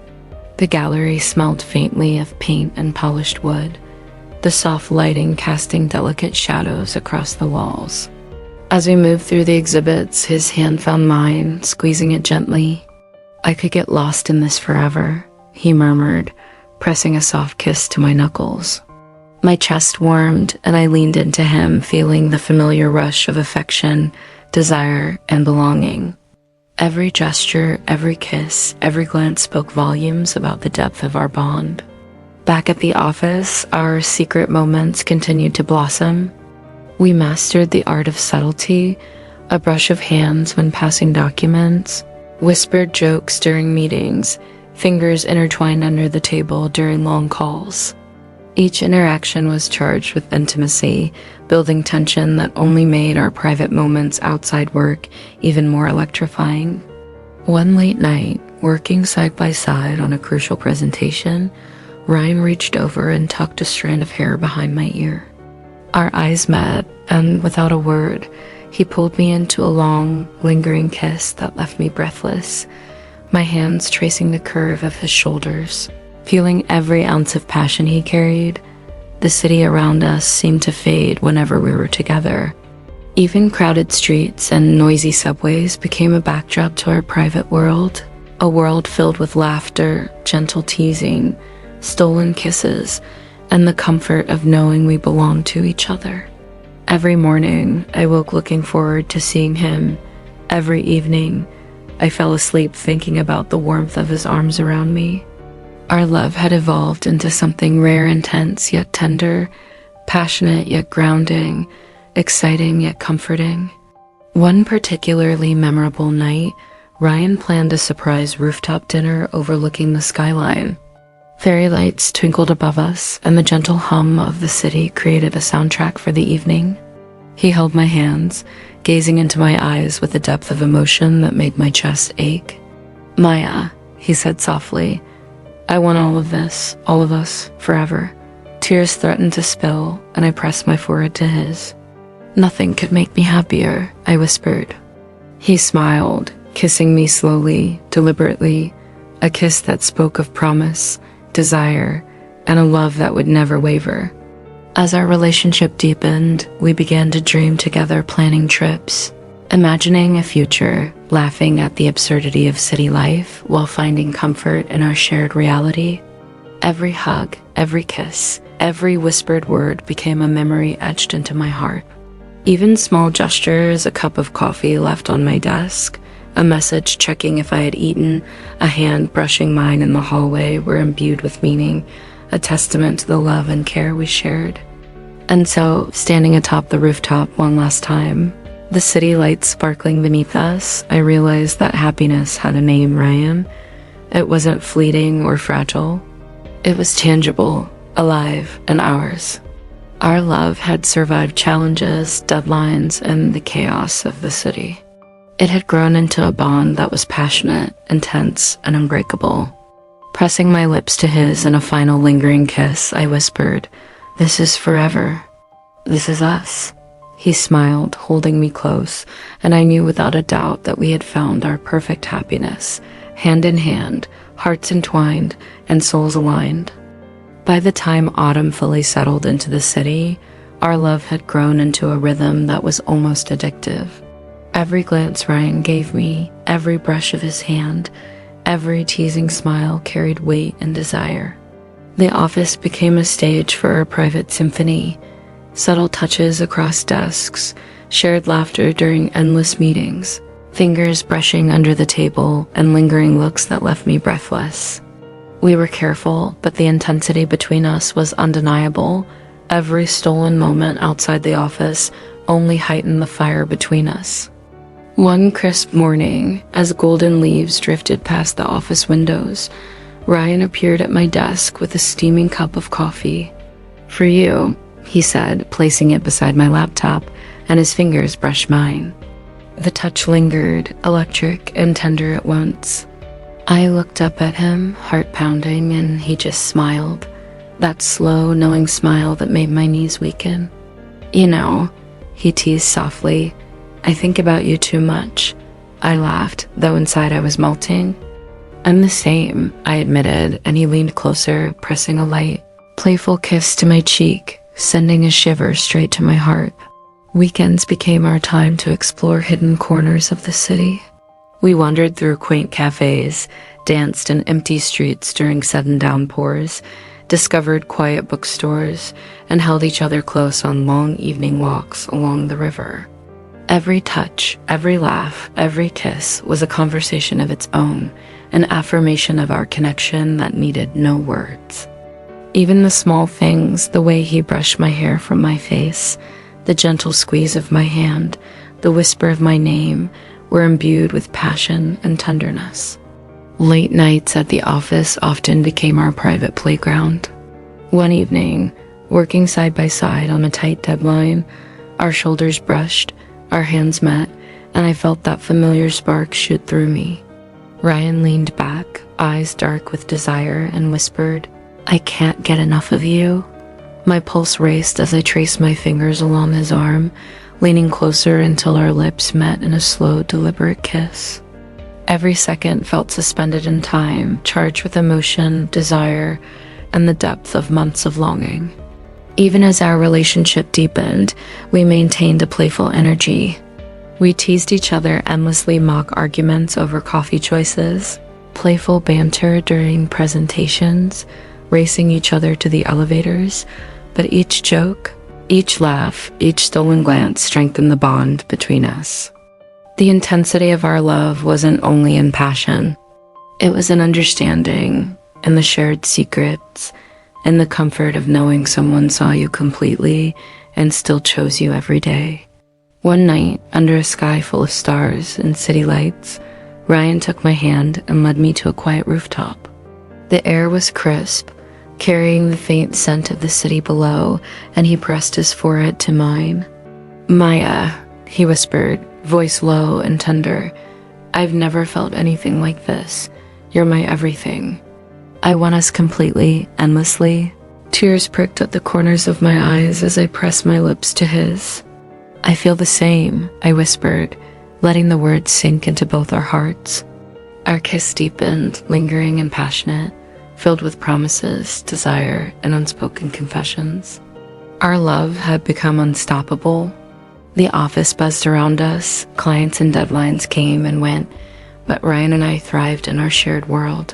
The gallery smelled faintly of paint and polished wood, the soft lighting casting delicate shadows across the walls. As we moved through the exhibits, his hand found mine, squeezing it gently. "I could get lost in this forever," he murmured, pressing a soft kiss to my knuckles. My chest warmed, and I leaned into him, feeling the familiar rush of affection, desire, and belonging. Every gesture, every kiss, every glance spoke volumes about the depth of our bond. Back at the office, our secret moments continued to blossom. We mastered the art of subtlety, a brush of hands when passing documents, whispered jokes during meetings, fingers intertwined under the table during long calls. Each interaction was charged with intimacy, building tension that only made our private moments outside work even more electrifying. One late night, working side by side on a crucial presentation, Ryan reached over and tucked a strand of hair behind my ear. Our eyes met, and without a word, he pulled me into a long, lingering kiss that left me breathless, my hands tracing the curve of his shoulders. Feeling every ounce of passion he carried, the city around us seemed to fade whenever we were together. Even crowded streets and noisy subways became a backdrop to our private world, a world filled with laughter, gentle teasing, stolen kisses, and the comfort of knowing we belonged to each other. Every morning, I woke looking forward to seeing him. Every evening, I fell asleep thinking about the warmth of his arms around me. Our love had evolved into something rare, intense yet tender, passionate yet grounding, exciting yet comforting. One particularly memorable night, Ryan planned a surprise rooftop dinner overlooking the skyline. Fairy lights twinkled above us, and the gentle hum of the city created a soundtrack for the evening. He held my hands, gazing into my eyes with a depth of emotion that made my chest ache. "Maya," he said softly, "I want all of this, all of us, forever." Tears threatened to spill, and I pressed my forehead to his. "Nothing could make me happier," I whispered. He smiled, kissing me slowly, deliberately, a kiss that spoke of promise, desire, and a love that would never waver. As our relationship deepened, we began to dream together, planning trips, imagining a future, laughing at the absurdity of city life while finding comfort in our shared reality. Every hug, every kiss, every whispered word became a memory etched into my heart. Even small gestures, a cup of coffee left on my desk, a message checking if I had eaten, a hand brushing mine in the hallway were imbued with meaning, a testament to the love and care we shared. And so, standing atop the rooftop one last time, the city lights sparkling beneath us, I realized that happiness had a name, Ryan. It wasn't fleeting or fragile. It was tangible, alive, and ours. Our love had survived challenges, deadlines, and the chaos of the city. It had grown into a bond that was passionate, intense, and unbreakable. Pressing my lips to his in a final lingering kiss, I whispered, "This is forever. This is us." He smiled, holding me close, and I knew without a doubt that we had found our perfect happiness, hand in hand, hearts entwined, and souls aligned. By the time autumn fully settled into the city, our love had grown into a rhythm that was almost addictive. Every glance Ryan gave me, every brush of his hand, every teasing smile carried weight and desire. The office became a stage for our private symphony, subtle touches across desks, shared laughter during endless meetings, fingers brushing under the table, and lingering looks that left me breathless. We were careful, but the intensity between us was undeniable. Every stolen moment outside the office only heightened the fire between us. One crisp morning, as golden leaves drifted past the office windows, Ryan appeared at my desk with a steaming cup of coffee. "For you," he said, placing it beside my laptop, and his fingers brushed mine. The touch lingered, electric and tender at once. I looked up at him, heart pounding, and he just smiled. That slow, knowing smile that made my knees weaken. "You know," he teased softly, "I think about you too much." I laughed, though inside I was melting. "I'm the same," I admitted, and he leaned closer, pressing a light, playful kiss to my cheek, sending a shiver straight to my heart. Weekends became our time to explore hidden corners of the city. We wandered through quaint cafes, danced in empty streets during sudden downpours, discovered quiet bookstores, and held each other close on long evening walks along the river. Every touch, every laugh, every kiss was a conversation of its own, an affirmation of our connection that needed no words. Even the small things, the way he brushed my hair from my face, the gentle squeeze of my hand, the whisper of my name, were imbued with passion and tenderness. Late nights at the office often became our private playground. One evening, working side by side on a tight deadline, our shoulders brushed, our hands met, and I felt that familiar spark shoot through me. Ryan leaned back, eyes dark with desire, and whispered, "I can't get enough of you." My pulse raced as I traced my fingers along his arm, leaning closer until our lips met in a slow, deliberate kiss. Every second felt suspended in time, charged with emotion, desire, and the depth of months of longing. Even as our relationship deepened, we maintained a playful energy. We teased each other endlessly mock arguments over coffee choices, playful banter during presentations, racing each other to the elevators, but each joke, each laugh, each stolen glance strengthened the bond between us. The intensity of our love wasn't only in passion. It was in understanding, in the shared secrets, in the comfort of knowing someone saw you completely and still chose you every day. One night, under a sky full of stars and city lights, Ryan took my hand and led me to a quiet rooftop. The air was crisp, carrying the faint scent of the city below, and he pressed his forehead to mine. "Maya," he whispered, voice low and tender, "I've never felt anything like this. You're my everything. I want us completely, endlessly." Tears pricked at the corners of my eyes as I pressed my lips to his. "I feel the same," I whispered, letting the words sink into both our hearts. Our kiss deepened, lingering and passionate, filled with promises, desire, and unspoken confessions. Our love had become unstoppable. The office buzzed around us, clients and deadlines came and went, but Ryan and I thrived in our shared world.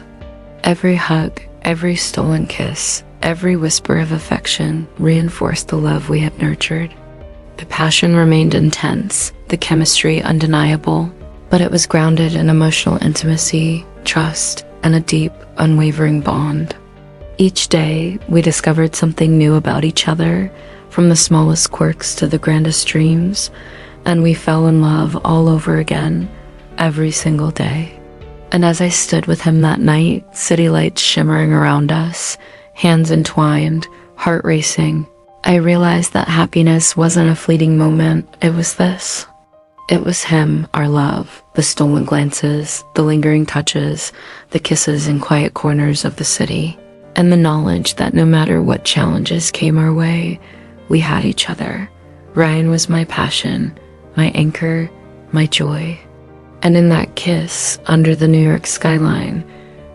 Every hug, every stolen kiss, every whisper of affection reinforced the love we had nurtured. The passion remained intense, the chemistry undeniable, but it was grounded in emotional intimacy, trust, and a deep, unwavering bond. Each day, we discovered something new about each other, from the smallest quirks to the grandest dreams, and we fell in love all over again, every single day. And as I stood with him that night, city lights shimmering around us, hands entwined, heart racing, I realized that happiness wasn't a fleeting moment, it was this. It was him, our love, the stolen glances, the lingering touches, the kisses in quiet corners of the city, and the knowledge that no matter what challenges came our way, we had each other. Ryan was my passion, my anchor, my joy. And in that kiss, under the New York skyline,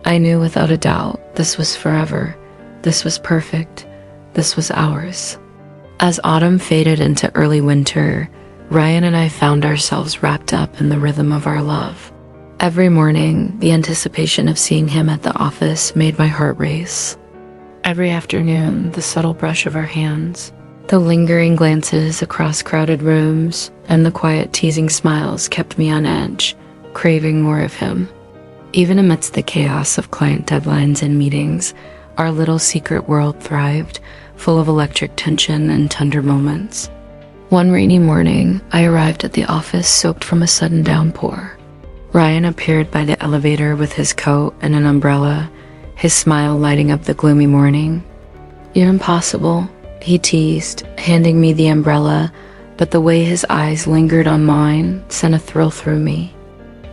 I knew without a doubt this was forever, this was perfect, this was ours. As autumn faded into early winter, Ryan and I found ourselves wrapped up in the rhythm of our love. Every morning, the anticipation of seeing him at the office made my heart race. Every afternoon, the subtle brush of our hands, the lingering glances across crowded rooms, and the quiet teasing smiles kept me on edge, craving more of him. Even amidst the chaos of client deadlines and meetings, our little secret world thrived, full of electric tension and tender moments. One rainy morning, I arrived at the office soaked from a sudden downpour. Ryan appeared by the elevator with his coat and an umbrella, his smile lighting up the gloomy morning. "You're impossible," he teased, handing me the umbrella, but the way his eyes lingered on mine sent a thrill through me.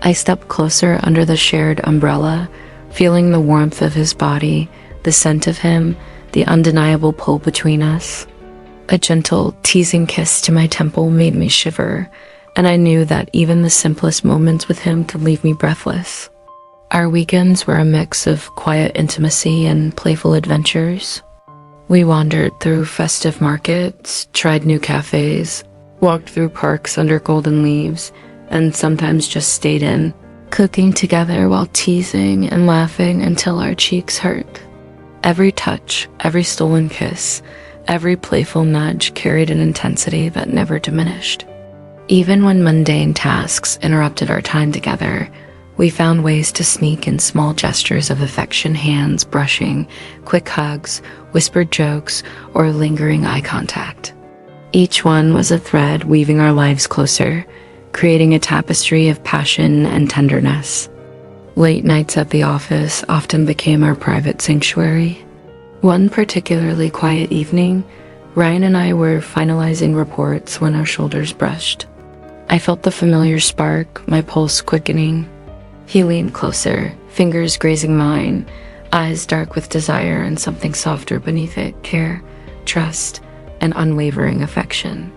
I stepped closer under the shared umbrella, feeling the warmth of his body, the scent of him, the undeniable pull between us. A gentle, teasing kiss to my temple made me shiver, and I knew that even the simplest moments with him could leave me breathless. Our weekends were a mix of quiet intimacy and playful adventures. We wandered through festive markets, tried new cafes, walked through parks under golden leaves, and sometimes just stayed in, cooking together while teasing and laughing until our cheeks hurt. Every touch, every stolen kiss, every playful nudge carried an intensity that never diminished. Even when mundane tasks interrupted our time together, we found ways to sneak in small gestures of affection, hands brushing, quick hugs, whispered jokes, or lingering eye contact. Each one was a thread weaving our lives closer, creating a tapestry of passion and tenderness. Late nights at the office often became our private sanctuary. One particularly quiet evening, Ryan and I were finalizing reports when our shoulders brushed. I felt the familiar spark, my pulse quickening. He leaned closer, fingers grazing mine, eyes dark with desire and something softer beneath it, care, trust, and unwavering affection.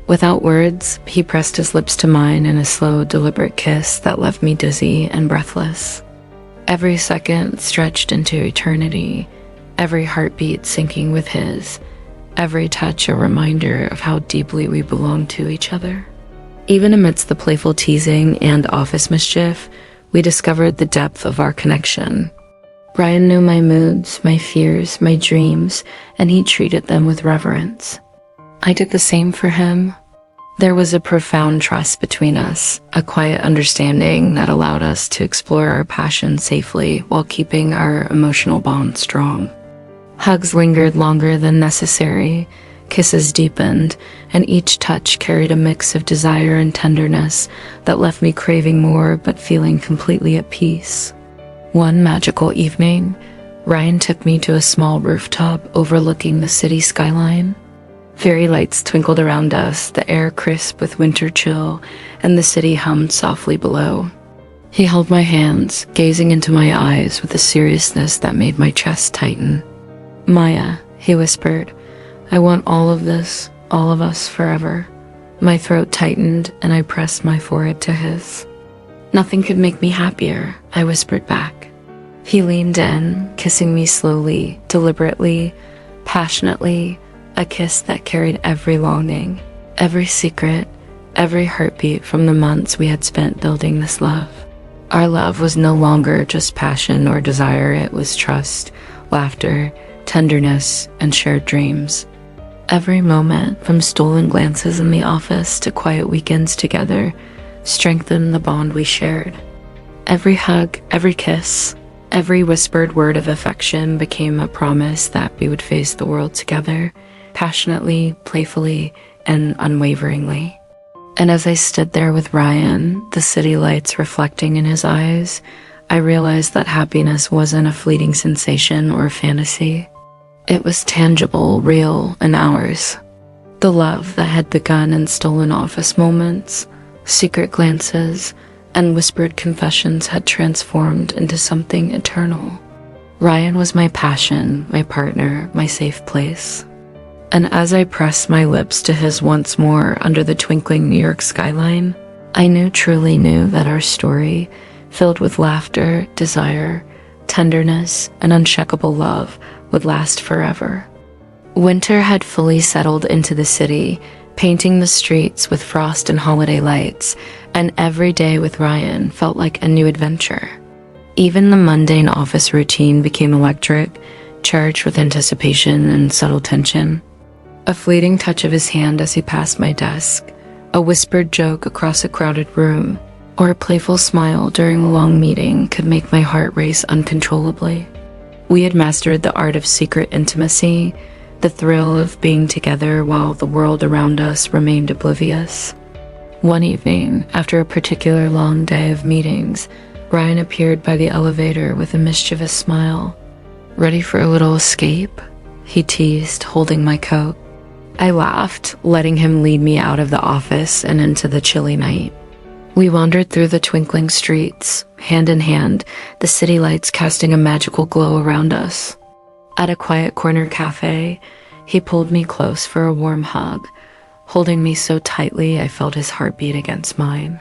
Without words, he pressed his lips to mine in a slow, deliberate kiss that left me dizzy and breathless. Every second stretched into eternity, every heartbeat syncing with his, every touch a reminder of how deeply we belonged to each other. Even amidst the playful teasing and office mischief, we discovered the depth of our connection. Brian knew my moods, my fears, my dreams, and he treated them with reverence. I did the same for him. There was a profound trust between us, a quiet understanding that allowed us to explore our passion safely while keeping our emotional bond strong. Hugs lingered longer than necessary, kisses deepened, and each touch carried a mix of desire and tenderness that left me craving more but feeling completely at peace. One magical evening, Ryan took me to a small rooftop overlooking the city skyline. Fairy lights twinkled around us, the air crisp with winter chill, and the city hummed softly below. He held my hands, gazing into my eyes with a seriousness that made my chest tighten. "Maya," he whispered, "I want all of this, all of us forever." My throat tightened and I pressed my forehead to his. "Nothing could make me happier," I whispered back. He leaned in, kissing me slowly, deliberately, passionately, a kiss that carried every longing, every secret, every heartbeat from the months we had spent building this love. Our love was no longer just passion or desire, it was trust, laughter, tenderness, and shared dreams. Every moment, from stolen glances in the office to quiet weekends together, strengthened the bond we shared. Every hug, every kiss, every whispered word of affection became a promise that we would face the world together, passionately, playfully, and unwaveringly. And as I stood there with Ryan, the city lights reflecting in his eyes, I realized that happiness wasn't a fleeting sensation or fantasy. It was tangible, real, and ours. The love that had begun in stolen office moments, secret glances, and whispered confessions had transformed into something eternal. Ryan was my passion, my partner, my safe place. And as I pressed my lips to his once more under the twinkling New York skyline, I truly knew that our story, filled with laughter, desire, tenderness, and unshakable love, would last forever. Winter had fully settled into the city, painting the streets with frost and holiday lights, and every day with Ryan felt like a new adventure. Even the mundane office routine became electric, charged with anticipation and subtle tension. A fleeting touch of his hand as he passed my desk, a whispered joke across a crowded room, or a playful smile during a long meeting could make my heart race uncontrollably. We had mastered the art of secret intimacy, the thrill of being together while the world around us remained oblivious. One evening, after a particular long day of meetings, Ryan appeared by the elevator with a mischievous smile. "Ready for a little escape?" he teased, holding my coat. I laughed, letting him lead me out of the office and into the chilly night. We wandered through the twinkling streets, hand in hand, the city lights casting a magical glow around us. At a quiet corner cafe, he pulled me close for a warm hug, holding me so tightly I felt his heartbeat against mine.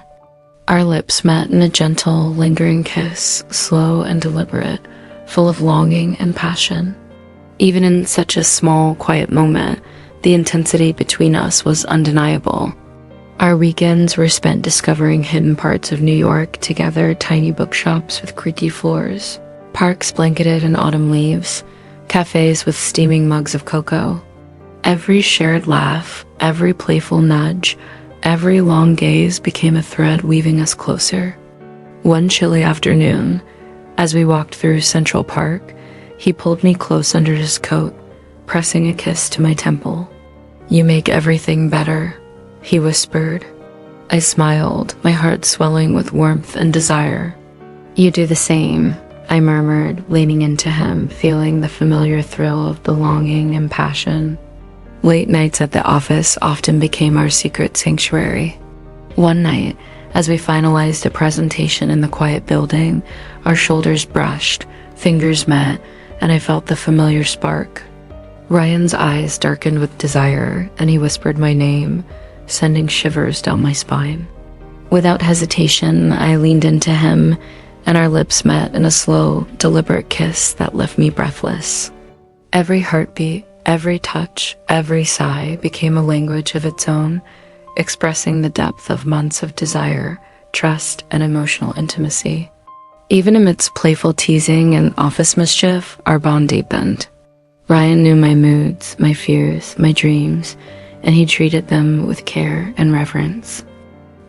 Our lips met in a gentle, lingering kiss, slow and deliberate, full of longing and passion. Even in such a small, quiet moment, the intensity between us was undeniable. Our weekends were spent discovering hidden parts of New York together, tiny bookshops with creaky floors, parks blanketed in autumn leaves, cafes with steaming mugs of cocoa. Every shared laugh, every playful nudge, every long gaze became a thread weaving us closer. One chilly afternoon, as we walked through Central Park, he pulled me close under his coat, pressing a kiss to my temple. "You make everything better," he whispered. I smiled, my heart swelling with warmth and desire. "You do the same," I murmured, leaning into him, feeling the familiar thrill of the longing and passion. Late nights at the office often became our secret sanctuary. One night, as we finalized a presentation in the quiet building, our shoulders brushed, fingers met, and I felt the familiar spark. Ryan's eyes darkened with desire, and he whispered my name, sending shivers down my spine. Without hesitation, I leaned into him, and our lips met in a slow, deliberate kiss that left me breathless. Every heartbeat, every touch, every sigh became a language of its own, expressing the depth of months of desire, trust, and emotional intimacy. Even amidst playful teasing and office mischief, our bond deepened. Ryan knew my moods, my fears, my dreams, and he treated them with care and reverence.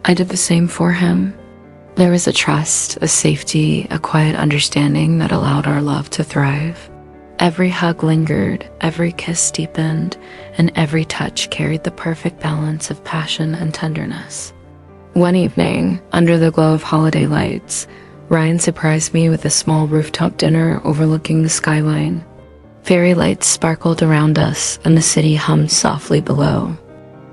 I did the same for him. There was a trust, a safety, a quiet understanding that allowed our love to thrive. Every hug lingered, every kiss deepened, and every touch carried the perfect balance of passion and tenderness. One evening, under the glow of holiday lights, Ryan surprised me with a small rooftop dinner overlooking the skyline. Fairy lights sparkled around us, and the city hummed softly below.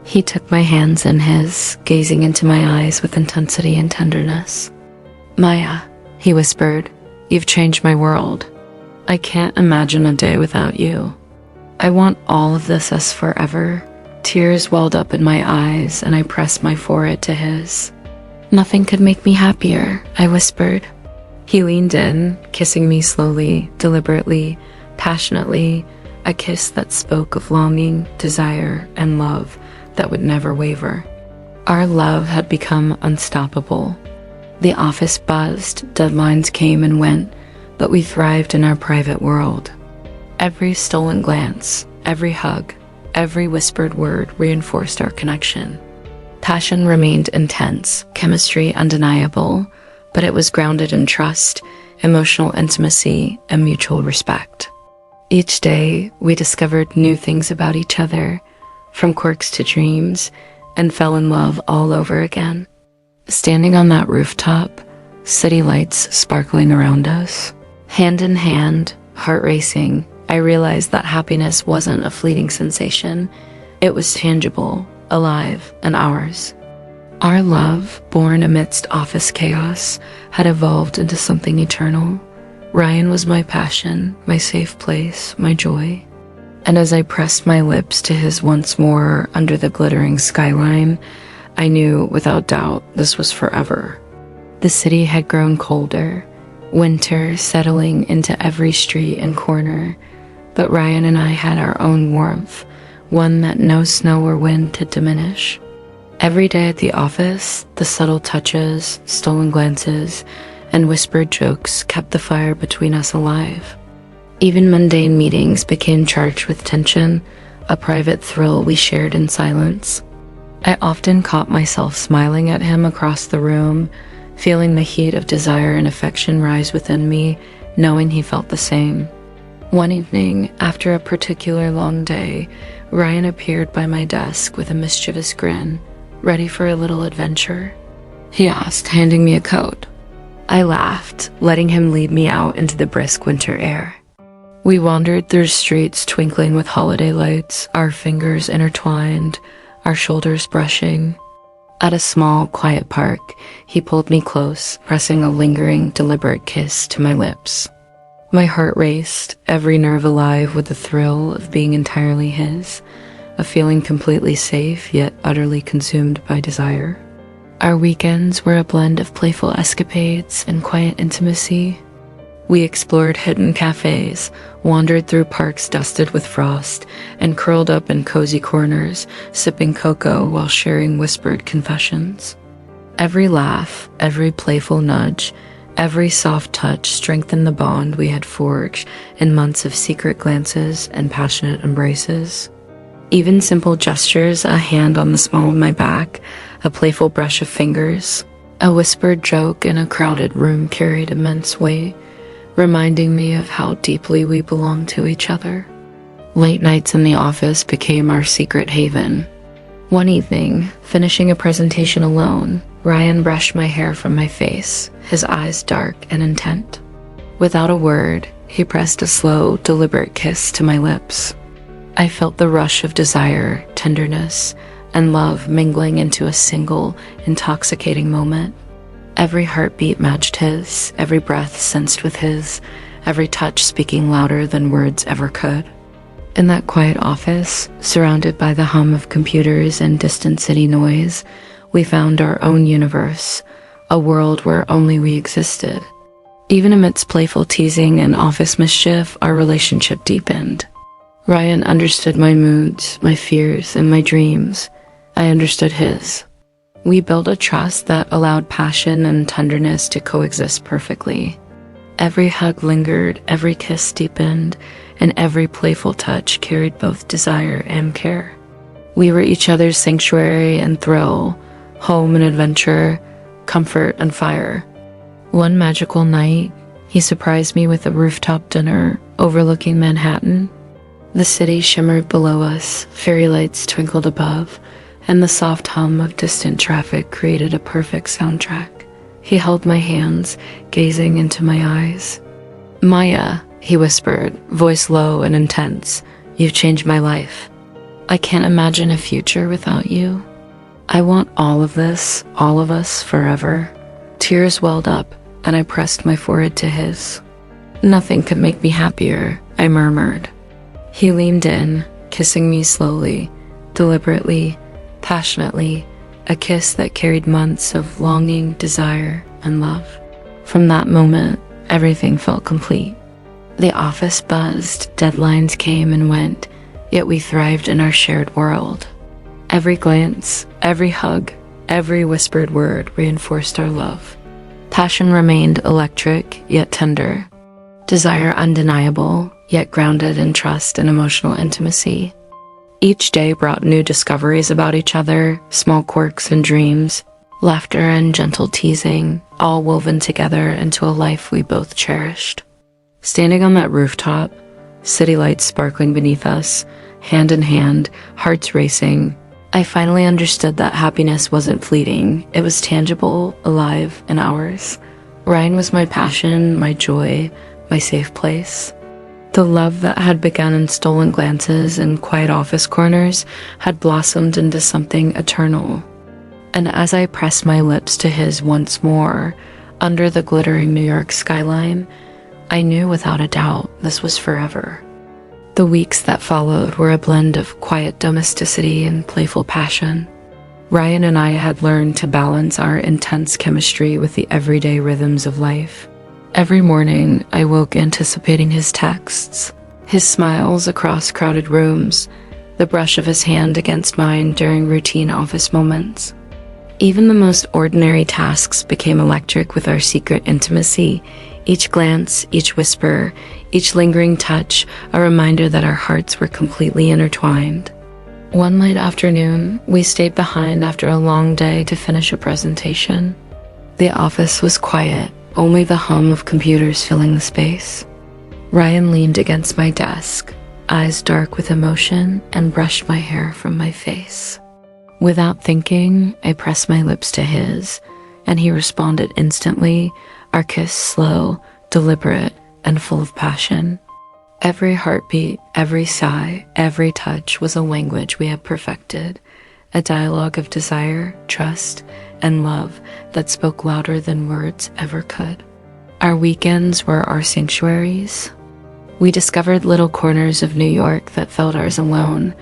He took my hands in his, gazing into my eyes with intensity and tenderness. "Maya," he whispered, "you've changed my world. I can't imagine a day without you. I want all of this as forever." Tears welled up in my eyes, and I pressed my forehead to his. "Nothing could make me happier," I whispered. He leaned in, kissing me slowly, deliberately, passionately, a kiss that spoke of longing, desire, and love that would never waver. Our love had become unstoppable. The office buzzed, deadlines came and went, but we thrived in our private world. Every stolen glance, every hug, Every whispered word reinforced our connection. Passion remained intense, chemistry undeniable, but it was grounded in trust, emotional intimacy, and mutual respect. Each day, we discovered new things about each other, from quirks to dreams, and fell in love all over again. Standing on that rooftop, city lights sparkling around us, hand in hand, heart racing, I realized that happiness wasn't a fleeting sensation. It was tangible, alive, and ours. Our love, born amidst office chaos, had evolved into something eternal. Ryan was my passion, my safe place, my joy. And as I pressed my lips to his once more under the glittering skyline, I knew without doubt this was forever. The city had grown colder, winter settling into every street and corner, but Ryan and I had our own warmth, one that no snow or wind could diminish. Every day at the office, the subtle touches, stolen glances, and whispered jokes kept the fire between us alive. Even mundane meetings became charged with tension, a private thrill we shared in silence. I often caught myself smiling at him across the room, feeling the heat of desire and affection rise within me, knowing he felt the same. One evening, after a particular long day, Ryan appeared by my desk with a mischievous grin, ready for a little adventure. He asked, handing me a coat. I laughed, letting him lead me out into the brisk winter air. We wandered through streets twinkling with holiday lights, our fingers intertwined, our shoulders brushing. At a small, quiet park, he pulled me close, pressing a lingering, deliberate kiss to my lips. My heart raced, every nerve alive with the thrill of being entirely his, a feeling completely safe yet utterly consumed by desire. Our weekends were a blend of playful escapades and quiet intimacy. We explored hidden cafes, wandered through parks dusted with frost, and curled up in cozy corners, sipping cocoa while sharing whispered confessions. Every laugh, every playful nudge, every soft touch strengthened the bond we had forged in months of secret glances and passionate embraces. Even simple gestures, a hand on the small of my back, a playful brush of fingers, a whispered joke in a crowded room carried immense weight, reminding me of how deeply we belonged to each other. Late nights in the office became our secret haven. One evening, finishing a presentation alone, Ryan brushed my hair from my face, his eyes dark and intent. Without a word, he pressed a slow, deliberate kiss to my lips. I felt the rush of desire, tenderness, and love mingling into a single, intoxicating moment. Every heartbeat matched his, every breath sensed with his, every touch speaking louder than words ever could. In that quiet office, surrounded by the hum of computers and distant city noise, we found our own universe, a world where only we existed. Even amidst playful teasing and office mischief, our relationship deepened. Ryan understood my moods, my fears, and my dreams. I understood his. We built a trust that allowed passion and tenderness to coexist perfectly. Every hug lingered, every kiss deepened, and every playful touch carried both desire and care. We were each other's sanctuary and thrill, home and adventure, comfort and fire. One magical night, he surprised me with a rooftop dinner overlooking Manhattan. The city shimmered below us, fairy lights twinkled above, and the soft hum of distant traffic created a perfect soundtrack. He held my hands, gazing into my eyes. "Maya," he whispered, voice low and intense, "you've changed my life. I can't imagine a future without you. I want all of this, all of us, forever." Tears welled up, and I pressed my forehead to his. "Nothing could make me happier," I murmured. He leaned in, kissing me slowly, deliberately, passionately, a kiss that carried months of longing, desire, and love. From that moment, everything felt complete. The office buzzed, deadlines came and went, yet we thrived in our shared world. Every glance, every hug, every whispered word reinforced our love. Passion remained electric, yet tender. Desire undeniable, yet grounded in trust and emotional intimacy. Each day brought new discoveries about each other, small quirks and dreams, laughter and gentle teasing, all woven together into a life we both cherished. Standing on that rooftop, city lights sparkling beneath us, hand in hand, hearts racing, I finally understood that happiness wasn't fleeting. It was tangible, alive, and ours. Ryan was my passion, my joy, my safe place. The love that had begun in stolen glances and quiet office corners had blossomed into something eternal. And as I pressed my lips to his once more, under the glittering New York skyline, I knew without a doubt this was forever. The weeks that followed were a blend of quiet domesticity and playful passion. Ryan and I had learned to balance our intense chemistry with the everyday rhythms of life. Every morning, I woke anticipating his texts, his smiles across crowded rooms, the brush of his hand against mine during routine office moments. Even the most ordinary tasks became electric with our secret intimacy, each glance, each whisper, each lingering touch, a reminder that our hearts were completely intertwined. One late afternoon, we stayed behind after a long day to finish a presentation. The office was quiet, only the hum of computers filling the space. Ryan leaned against my desk, eyes dark with emotion, and brushed my hair from my face. Without thinking, I pressed my lips to his, and he responded instantly, our kiss slow, deliberate, and full of passion. Every heartbeat, every sigh, every touch was a language we had perfected, a dialogue of desire, trust, and love that spoke louder than words ever could. Our weekends were our sanctuaries. We discovered little corners of New York that felt ours alone,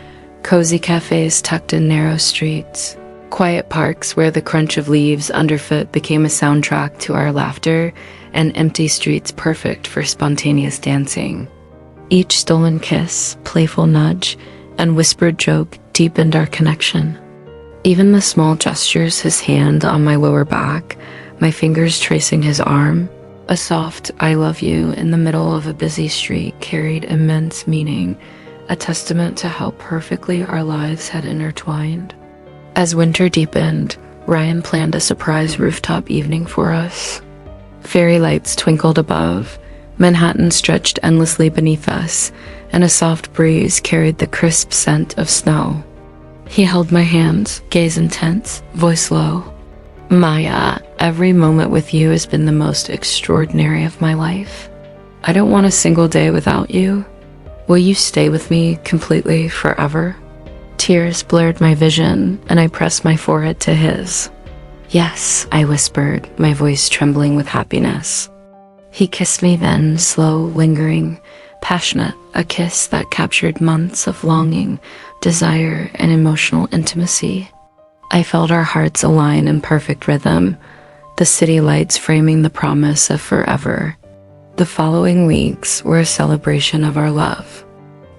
cozy cafes tucked in narrow streets, quiet parks where the crunch of leaves underfoot became a soundtrack to our laughter, and empty streets perfect for spontaneous dancing. Each stolen kiss, playful nudge, and whispered joke deepened our connection. Even the small gestures, his hand on my lower back, my fingers tracing his arm, a soft "I love you" in the middle of a busy street carried immense meaning, a testament to how perfectly our lives had intertwined. As winter deepened, Ryan planned a surprise rooftop evening for us. Fairy lights twinkled above, Manhattan stretched endlessly beneath us, and a soft breeze carried the crisp scent of snow. He held my hands, gaze intense, voice low. "Maya, every moment with you has been the most extraordinary of my life. I don't want a single day without you. Will you stay with me completely forever?" Tears blurred my vision, and I pressed my forehead to his. "Yes," I whispered, my voice trembling with happiness. He kissed me then, slow, lingering, passionate, a kiss that captured months of longing, desire, and emotional intimacy. I felt our hearts align in perfect rhythm, the city lights framing the promise of forever. The following weeks were a celebration of our love.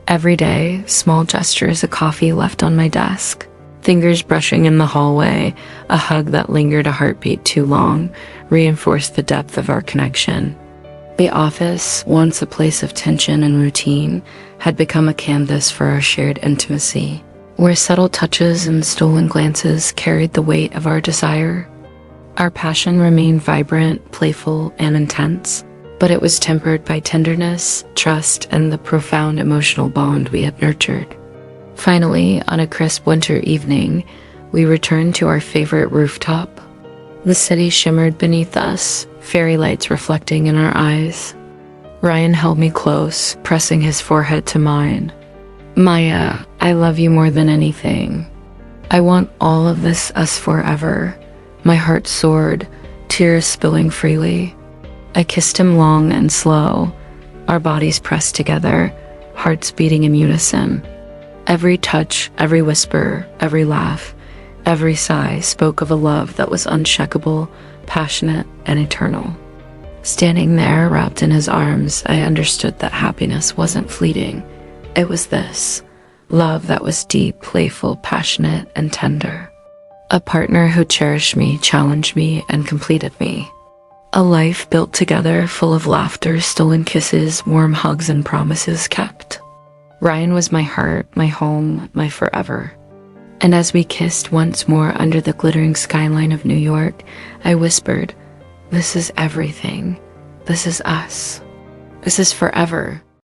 Every day, small gestures, a coffee left on my desk, fingers brushing in the hallway, a hug that lingered a heartbeat too long, reinforced the depth of our connection. The office, once a place of tension and routine, had become a canvas for our shared intimacy, where subtle touches and stolen glances carried the weight of our desire. Our passion remained vibrant, playful, and intense, but it was tempered by tenderness, trust, and the profound emotional bond we had nurtured. Finally, on a crisp winter evening, we returned to our favorite rooftop. The city shimmered beneath us, fairy lights reflecting in our eyes. Ryan held me close, pressing his forehead to mine. "Maya, I love you more than anything. I want all of this us forever." My heart soared, tears spilling freely. I kissed him long and slow, our bodies pressed together, hearts beating in unison. Every touch, every whisper, every laugh, every sigh spoke of a love that was unshakable, passionate, and eternal. Standing there, wrapped in his arms, I understood that happiness wasn't fleeting. It was this, love that was deep, playful, passionate, and tender. A partner who cherished me, challenged me, and completed me. A life built together, full of laughter, stolen kisses, warm hugs, and promises kept. Ryan was my heart, my home, my forever. And as we kissed once more under the glittering skyline of New York, I whispered, "This is everything. This is us. This is forever."